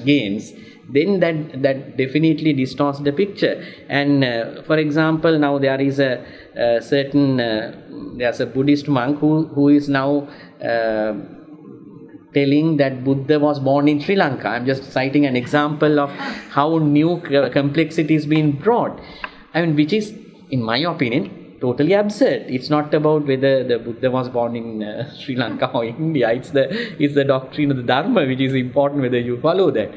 gains, then that definitely distorts the picture. And for example, now there is a certain there's a Buddhist monk who is now telling that Buddha was born in Sri Lanka. I'm just citing an example of how new complexity is being brought. Which is, in my opinion, totally absurd. It's not about whether the Buddha was born in Sri Lanka or India. It's the doctrine of the Dharma which is important, whether you follow that.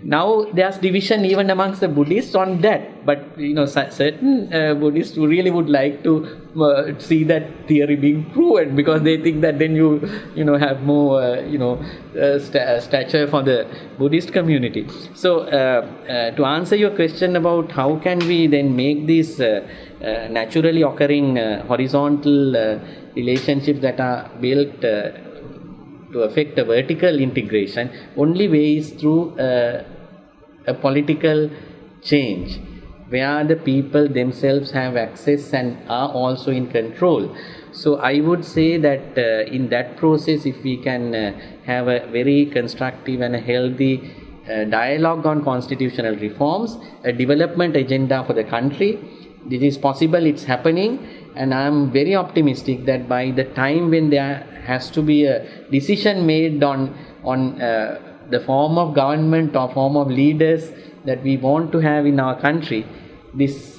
Now there's division even amongst the Buddhists on that, but certain Buddhists who really would like to see that theory being proven, because they think that then you have more stature for the Buddhist community. So to answer your question about how can we then make these naturally occurring horizontal relationships that are built to affect a vertical integration, only way is through a political change where the people themselves have access and are also in control. So I would say that in that process, if we can have a very constructive and a healthy dialogue on constitutional reforms, a development agenda for the country, this is possible, it's happening, and I am very optimistic that by the time when there has to be a decision made on the form of government or form of leaders that we want to have in our country, this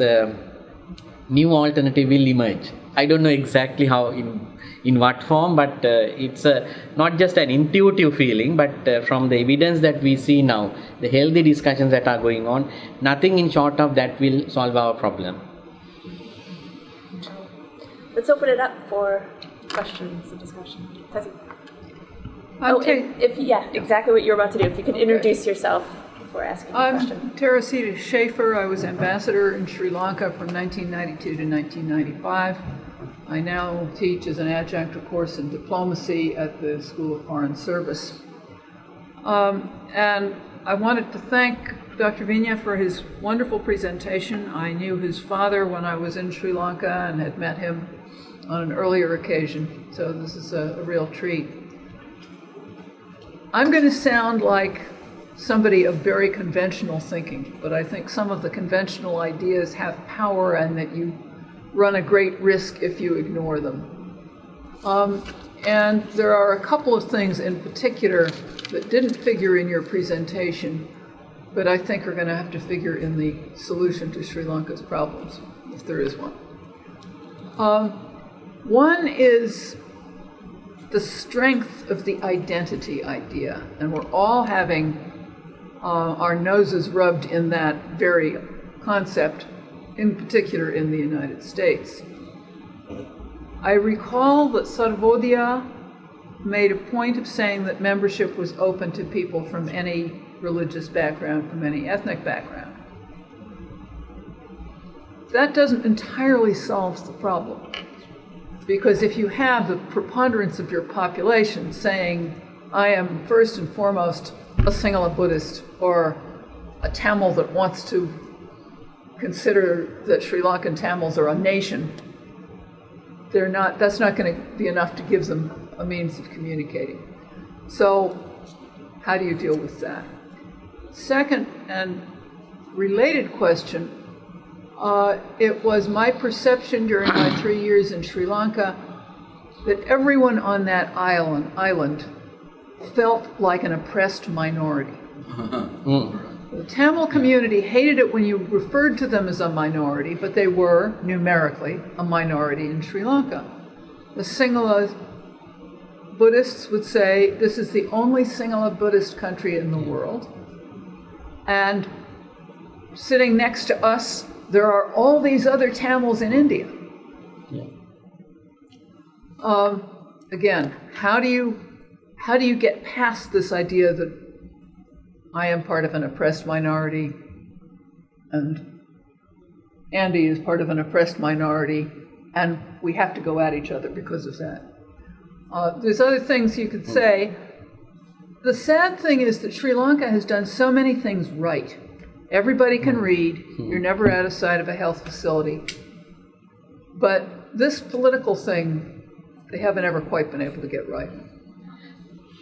new alternative will emerge. I don't know exactly how, in what form, but it's not just an intuitive feeling, but from the evidence that we see now, the healthy discussions that are going on, nothing in short of that will solve our problem. Let's open it up for questions and discussion. Exactly what you're about to do. If you could introduce yourself before asking the question. I'm Teresita Schaefer. I was ambassador in Sri Lanka from 1992 to 1995. I now teach as an adjunct course in diplomacy at the School of Foreign Service. And I wanted to thank Dr. Vinya for his wonderful presentation. I knew his father when I was in Sri Lanka and had met him on an earlier occasion, so this is a real treat. I'm going to sound like somebody of very conventional thinking, but I think some of the conventional ideas have power and that you run a great risk if you ignore them. And there are a couple of things in particular that didn't figure in your presentation, but I think are going to have to figure in the solution to Sri Lanka's problems, if there is one. One is the strength of the identity idea, and we're all having our noses rubbed in that very concept, in particular in the United States. I recall that Sarvodaya made a point of saying that membership was open to people from any religious background, from any ethnic background. That doesn't entirely solve the problem. Because if you have the preponderance of your population saying, I am first and foremost a Sinhala Buddhist, or a Tamil that wants to consider that Sri Lankan Tamils are a nation, that's not going to be enough to give them a means of communicating. So how do you deal with that? Second and related question, it was my perception during my 3 years in Sri Lanka that everyone on that island felt like an oppressed minority. The Tamil community hated it when you referred to them as a minority, but they were, numerically, a minority in Sri Lanka. The Sinhala Buddhists would say, this is the only Sinhala Buddhist country in the world. And sitting next to us, there are all these other Tamils in India. Yeah. Again, how do you get past this idea that I am part of an oppressed minority and Andy is part of an oppressed minority, and we have to go at each other because of that? There's other things you could say. The sad thing is that Sri Lanka has done so many things right. Everybody can read. You're never out of sight of a health facility. But this political thing, they haven't ever quite been able to get right.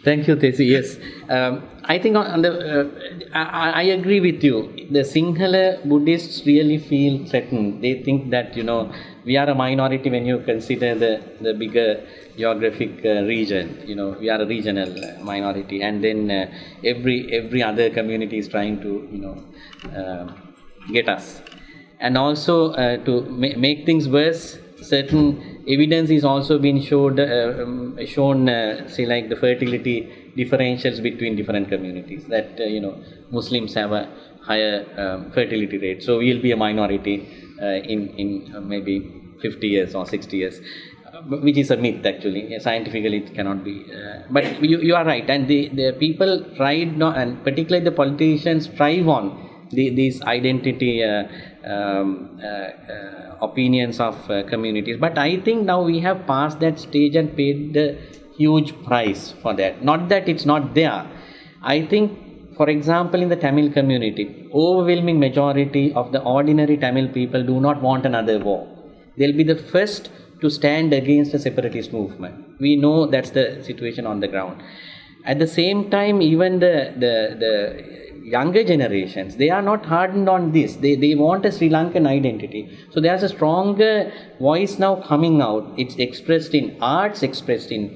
Thank you, Tesi. Yes, I think I agree with you. The Sinhala Buddhists really feel threatened. They think that, we are a minority when you consider the bigger geographic region. We are a regional minority, and then every other community is trying to, get us. And also to make things worse, certain evidence is also been shown, say like the fertility differentials between different communities, that Muslims have a higher fertility rate, so we will be a minority in maybe 50 years or 60 years, which is a myth actually. Scientifically it cannot be, but you are right, and the people tried, and particularly the politicians strive on these identity opinions of communities. But I think now we have passed that stage and paid the huge price for that. Not that it's not there. I think, for example, in the Tamil community, overwhelming majority of the ordinary Tamil people do not want another war. They'll be the first to stand against a separatist movement. We know that's the situation on the ground. At the same time, even the younger generations, they are not hardened on this. They want a Sri Lankan identity. So there's a stronger voice now coming out. It's expressed in arts, expressed in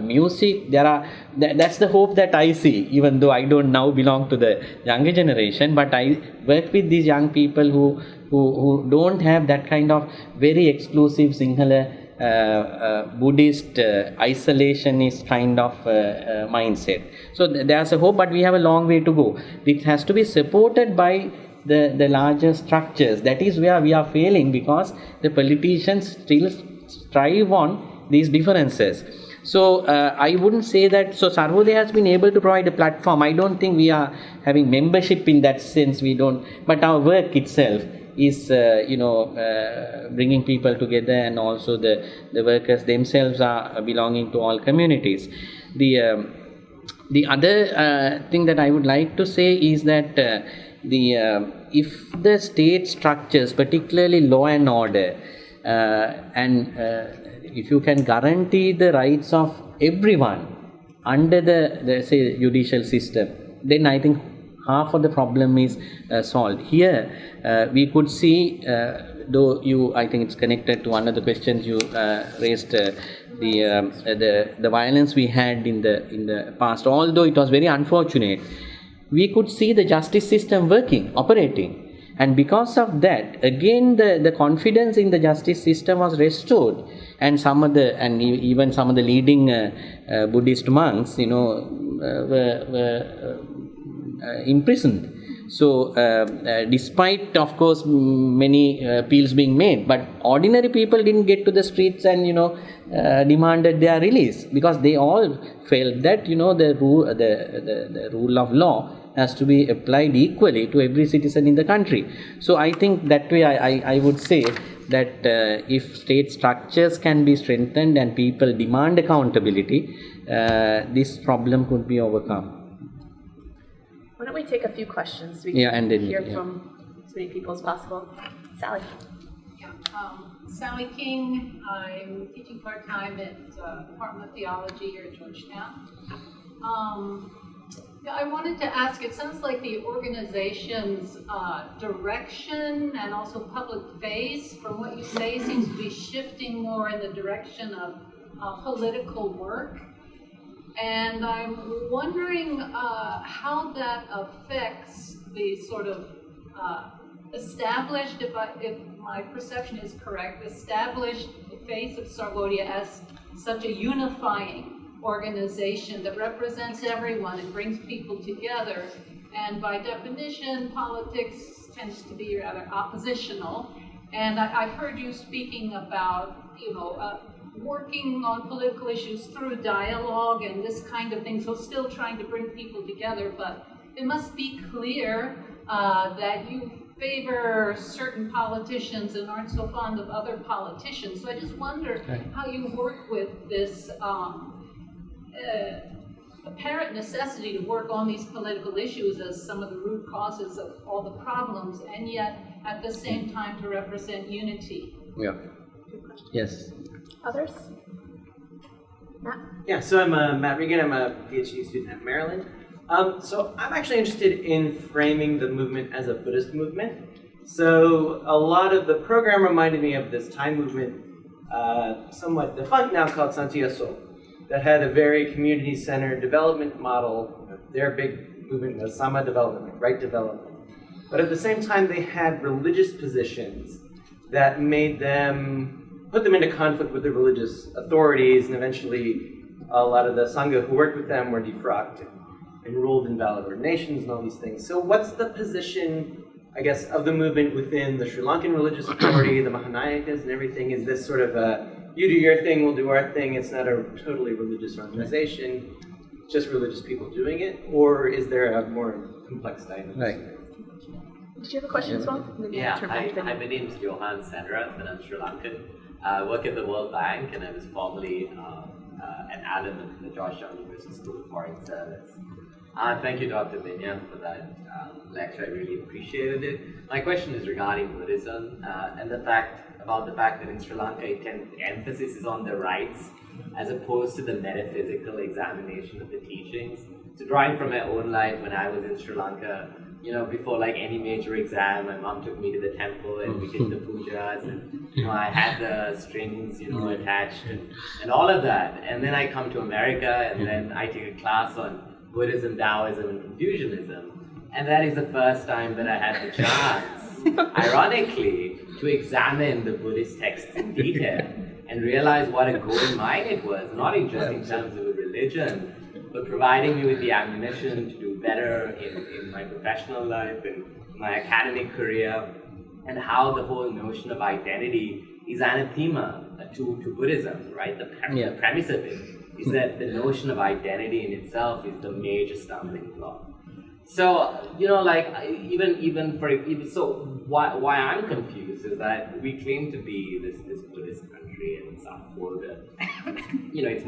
music. That's the hope that I see, even though I don't now belong to the younger generation. But I work with these young people who don't have that kind of very exclusive Sinhala Buddhist isolationist kind of mindset. So there's a hope, but we have a long way to go. It has to be supported by the larger structures. That is where we are failing, because the politicians still strive on these differences. So I wouldn't say that. So Sarvodaya has been able to provide a platform. I don't think we are having membership in that sense. We don't. But our work itself is bringing people together, and also the workers themselves are belonging to all communities. The other thing that I would like to say is that if the state structures, particularly law and order, and if you can guarantee the rights of everyone under the say judicial system, then I think half of the problem is solved. Here we could see, though I think it's connected to one of the questions you raised, the violence we had in the past. Although it was very unfortunate, we could see the justice system operating, and because of that, again the confidence in the justice system was restored, and even some of the leading Buddhist monks, were imprisoned So, despite, of course, many appeals being made, but ordinary people didn't get to the streets and, demanded their release, because they all felt that, the rule of law has to be applied equally to every citizen in the country. So, I think that way I would say that if state structures can be strengthened and people demand accountability, this problem could be overcome. Why don't we take a few questions so we can and then, hear from as many people as possible. Sally. Yeah, Sally King. I'm teaching part-time at Department of Theology here at Georgetown. I wanted to ask, it sounds like the organization's direction and also public face, from what you say, seems to be shifting more in the direction of political work. And I'm wondering how that affects the sort of established, if my perception is correct, established face of Sarvodaya as such a unifying organization that represents everyone and brings people together. And by definition, politics tends to be rather oppositional. And I've heard you speaking about, working on political issues through dialogue and this kind of thing, so still trying to bring people together, but it must be clear that you favor certain politicians and aren't so fond of other politicians. So I just wonder how you work with this apparent necessity to work on these political issues as some of the root causes of all the problems, and yet at the same time to represent unity. Yeah. Yes. Others? Matt? Yeah, so I'm Matt Regan. I'm a PhD student at Maryland. So I'm actually interested in framing the movement as a Buddhist movement. So a lot of the program reminded me of this Thai movement, somewhat defunct now, called Santiaso, that had a very community-centered development model. Their big movement was Sama development, right development. But at the same time, they had religious positions that made them put them into conflict with the religious authorities, and eventually a lot of the Sangha who worked with them were defrocked and ruled invalid ordinations and all these things. So what's the position, I guess, of the movement within the Sri Lankan religious authority, the Mahanayakas and everything? Is this sort of a, you do your thing, we'll do our thing, it's not a totally religious organization, just religious people doing it? Or is there a more complex dynamic? Right. Did you have a question as well? Yeah, hi, my name is Johan Sandrath, and I'm Sri Lankan. I work at the World Bank, and I was formerly an alum at the Georgetown University School of Foreign Service. Thank you, Dr. Vinya, for that lecture. I really appreciated it. My question is regarding Buddhism and the fact that in Sri Lanka, the emphasis is on the rites as opposed to the metaphysical examination of the teachings. So drawing from my own life, when I was in Sri Lanka, before like any major exam, my mom took me to the temple and we did the pujas, and I had the strings, attached and all of that. And then I come to America, and then I take a class on Buddhism, Taoism, and Confucianism, and that is the first time that I had the chance, ironically, to examine the Buddhist texts in detail and realize what a gold mine it was, not just in terms of a religion, but providing me with the ammunition to do better in my professional life and my academic career, and how the whole notion of identity is anathema to Buddhism, right? The premise of it is that the notion of identity in itself is the major stumbling block. So, why I'm confused is that we claim to be this Buddhist country, and it's uphold in its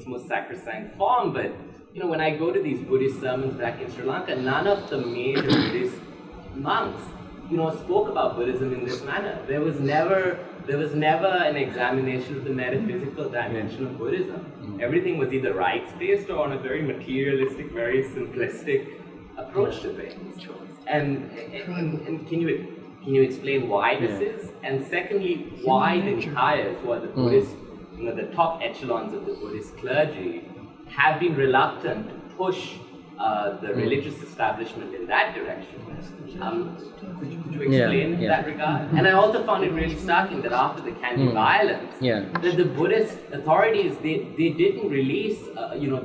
most sacrosanct form, but when I go to these Buddhist sermons back in Sri Lanka, none of the major Buddhist monks spoke about Buddhism in this manner. There was never an examination of the metaphysical dimension of Buddhism. Everything was either rites-based or on a very materialistic, very simplistic approach to things. And can you explain why this is? And secondly, why the Nikayas, who are the Buddhist, the top echelons of the Buddhist clergy, have been reluctant to push the religious establishment in that direction. Could you explain in that regard? And I also found it really startling that after the Kandy violence, that the Buddhist authorities, they didn't release,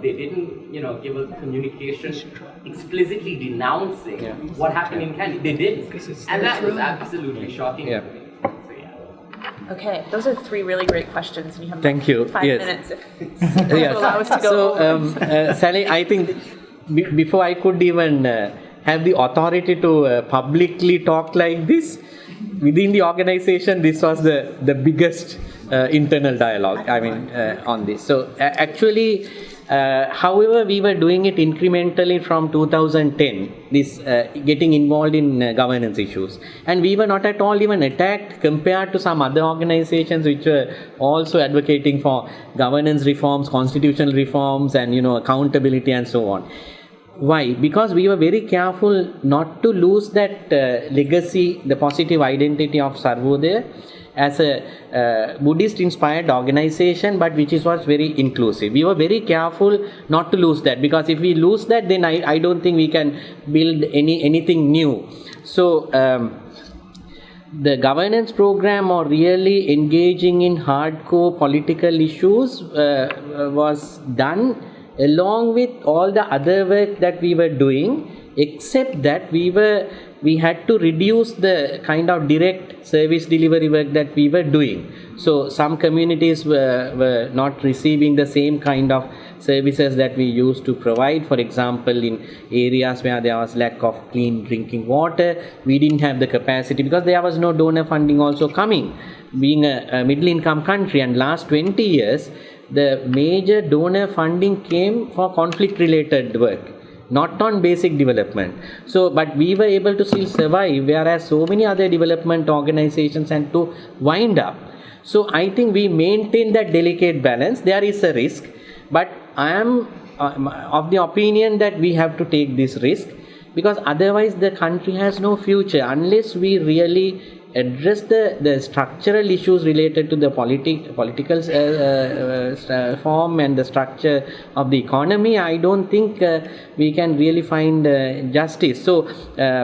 they didn't, give a communication explicitly denouncing what happened in Kandy. They didn't. And that was absolutely shocking to me. Okay, those are 3 really great questions, and you have Thank you. 5 minutes to allow us to go So, Sally, I think before I could even have the authority to publicly talk like this, within the organization, this was the biggest internal dialogue, on this. So, actually, however, we were doing it incrementally from 2010, this getting involved in governance issues. And we were not at all even attacked compared to some other organizations which were also advocating for governance reforms, constitutional reforms, and, accountability and so on. Why? Because we were very careful not to lose that legacy, the positive identity of Sarvodaya as a Buddhist-inspired organization, but which was very inclusive. We were very careful not to lose that, because if we lose that, then I don't think we can build anything new. So the governance program, or really engaging in hardcore political issues, was done along with all the other work that we were doing, except that we had to reduce the kind of direct service delivery work that we were doing. So some communities were not receiving the same kind of services that we used to provide. For example, in areas where there was lack of clean drinking water, we didn't have the capacity because there was no donor funding also coming. Being a middle income country, and last 20 years, the major donor funding came for conflict related work, not on basic development. So, but we were able to still survive, whereas so many other development organizations had to wind up. So, I think we maintain that delicate balance. There is a risk, but I am of the opinion that we have to take this risk, because otherwise the country has no future unless we really address the structural issues related to the political form and the structure of the economy. I don't think we can really find justice. So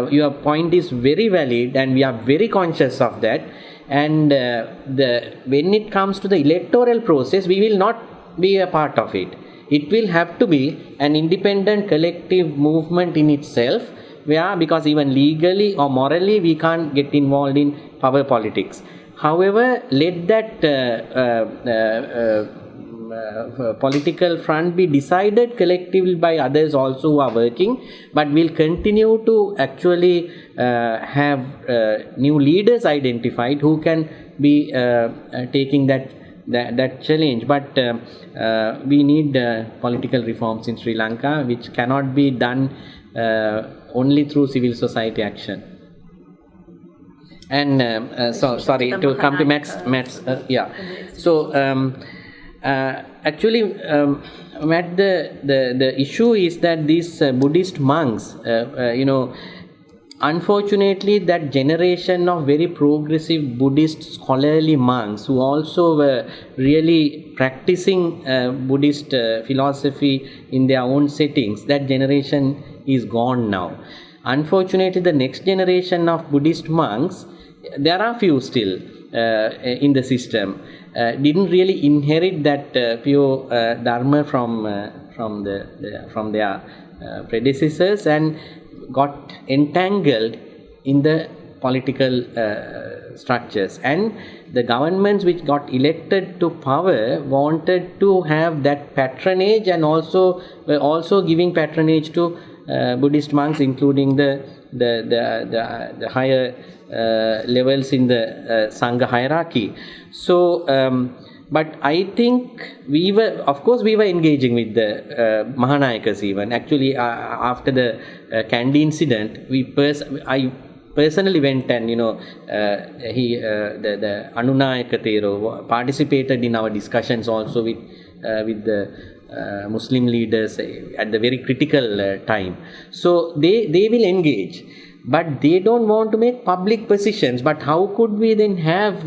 your point is very valid, and we are very conscious of that. And when it comes to the electoral process, we will not be a part of it. It will have to be an independent collective movement in itself, because even legally or morally we can't get involved in power politics. However, let that political front be decided collectively by others also who are working, but we'll continue to actually have new leaders identified who can be taking that challenge. But we need political reforms in Sri Lanka, which cannot be done only through civil society action. And sorry, to come to Matt's So actually, Matt, the issue is that these Buddhist monks, unfortunately, that generation of very progressive Buddhist scholarly monks who also were really practicing Buddhist philosophy in their own settings, that generation is gone now. Unfortunately, the next generation of Buddhist monks, there are few still in the system, didn't really inherit that pure dharma from their predecessors, and got entangled in the political structures. And the governments which got elected to power wanted to have that patronage, and were also giving patronage to Buddhist monks, including the higher levels in the Sangha hierarchy. So, but I think we were engaging with the Mahanayakas even. Actually, after the Kandy incident, I personally went and the Anunayaka Thero participated in our discussions also with the Muslim leaders at the very critical time. So they will engage, but they don't want to make public positions. But how could we then have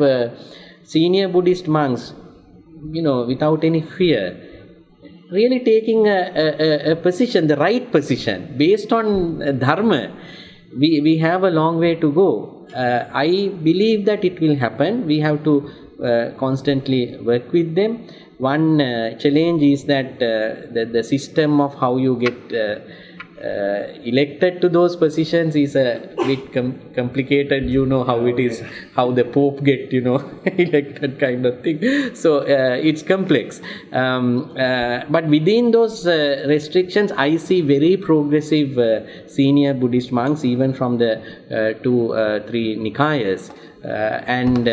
senior Buddhist monks, without any fear, really taking a position, the right position, based on dharma, we have a long way to go. I believe that it will happen. We have to constantly work with them. One challenge is that the system of how you get elected to those positions is a bit complicated. You know how it is, how the Pope get, elected kind of thing. So it's complex. But within those restrictions, I see very progressive senior Buddhist monks, even from the 2-3 Nikayas. And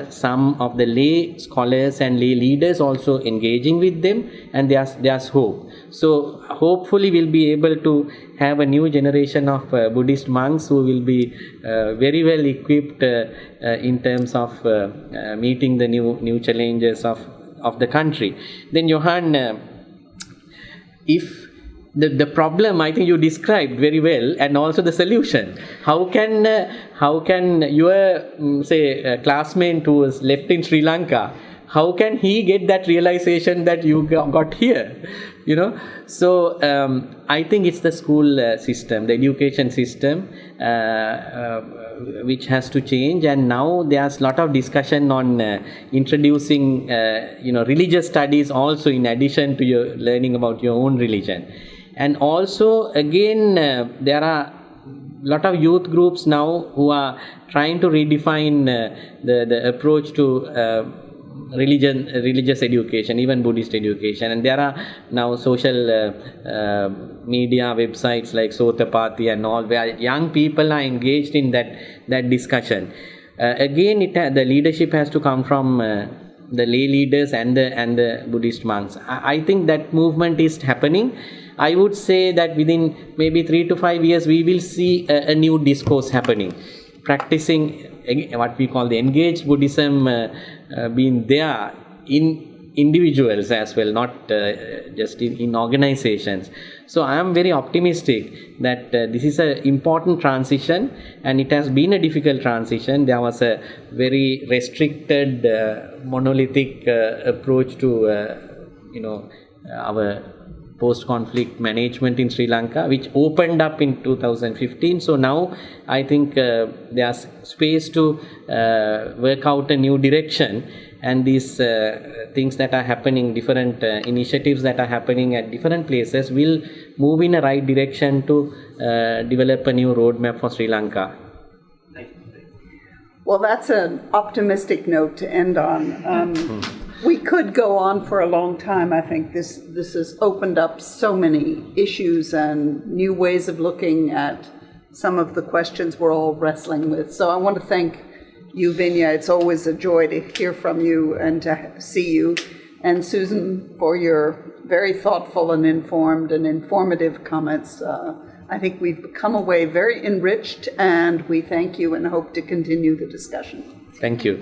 some of the lay scholars and lay leaders also engaging with them, and there's hope. So hopefully we'll be able to have a new generation of Buddhist monks who will be very well equipped in terms of meeting the new challenges of the country. Then Johan, if the problem, I think you described very well, and also the solution. How can your say classmate who was left in Sri Lanka, how can he get that realization that you got here? So I think it's the school system, the education system, which has to change. And now there's a lot of discussion on introducing religious studies also, in addition to your learning about your own religion. And also, again, there are a lot of youth groups now who are trying to redefine the approach to religious education, even Buddhist education. And there are now social media websites like Sotapati and all, where young people are engaged in that discussion. Again, the leadership has to come from the lay leaders and the Buddhist monks. I think that movement is happening. I would say that within maybe 3 to 5 years, we will see a new discourse happening, practicing what we call the engaged Buddhism being there in individuals as well, not just in organizations. So I am very optimistic that this is an important transition, and it has been a difficult transition. There was a very restricted, monolithic approach to our post-conflict management in Sri Lanka, which opened up in 2015. So now I think there's space to work out a new direction, and these things that are happening, different initiatives that are happening at different places, will move in a right direction to develop a new roadmap for Sri Lanka. Well, that's an optimistic note to end on. We could go on for a long time. I think this has opened up so many issues and new ways of looking at some of the questions we're all wrestling with. So I want to thank you, Vinya. It's always a joy to hear from you and to see you. And Susan, for your very thoughtful and informed and informative comments. I think we've come away very enriched, and we thank you and hope to continue the discussion. Thank you.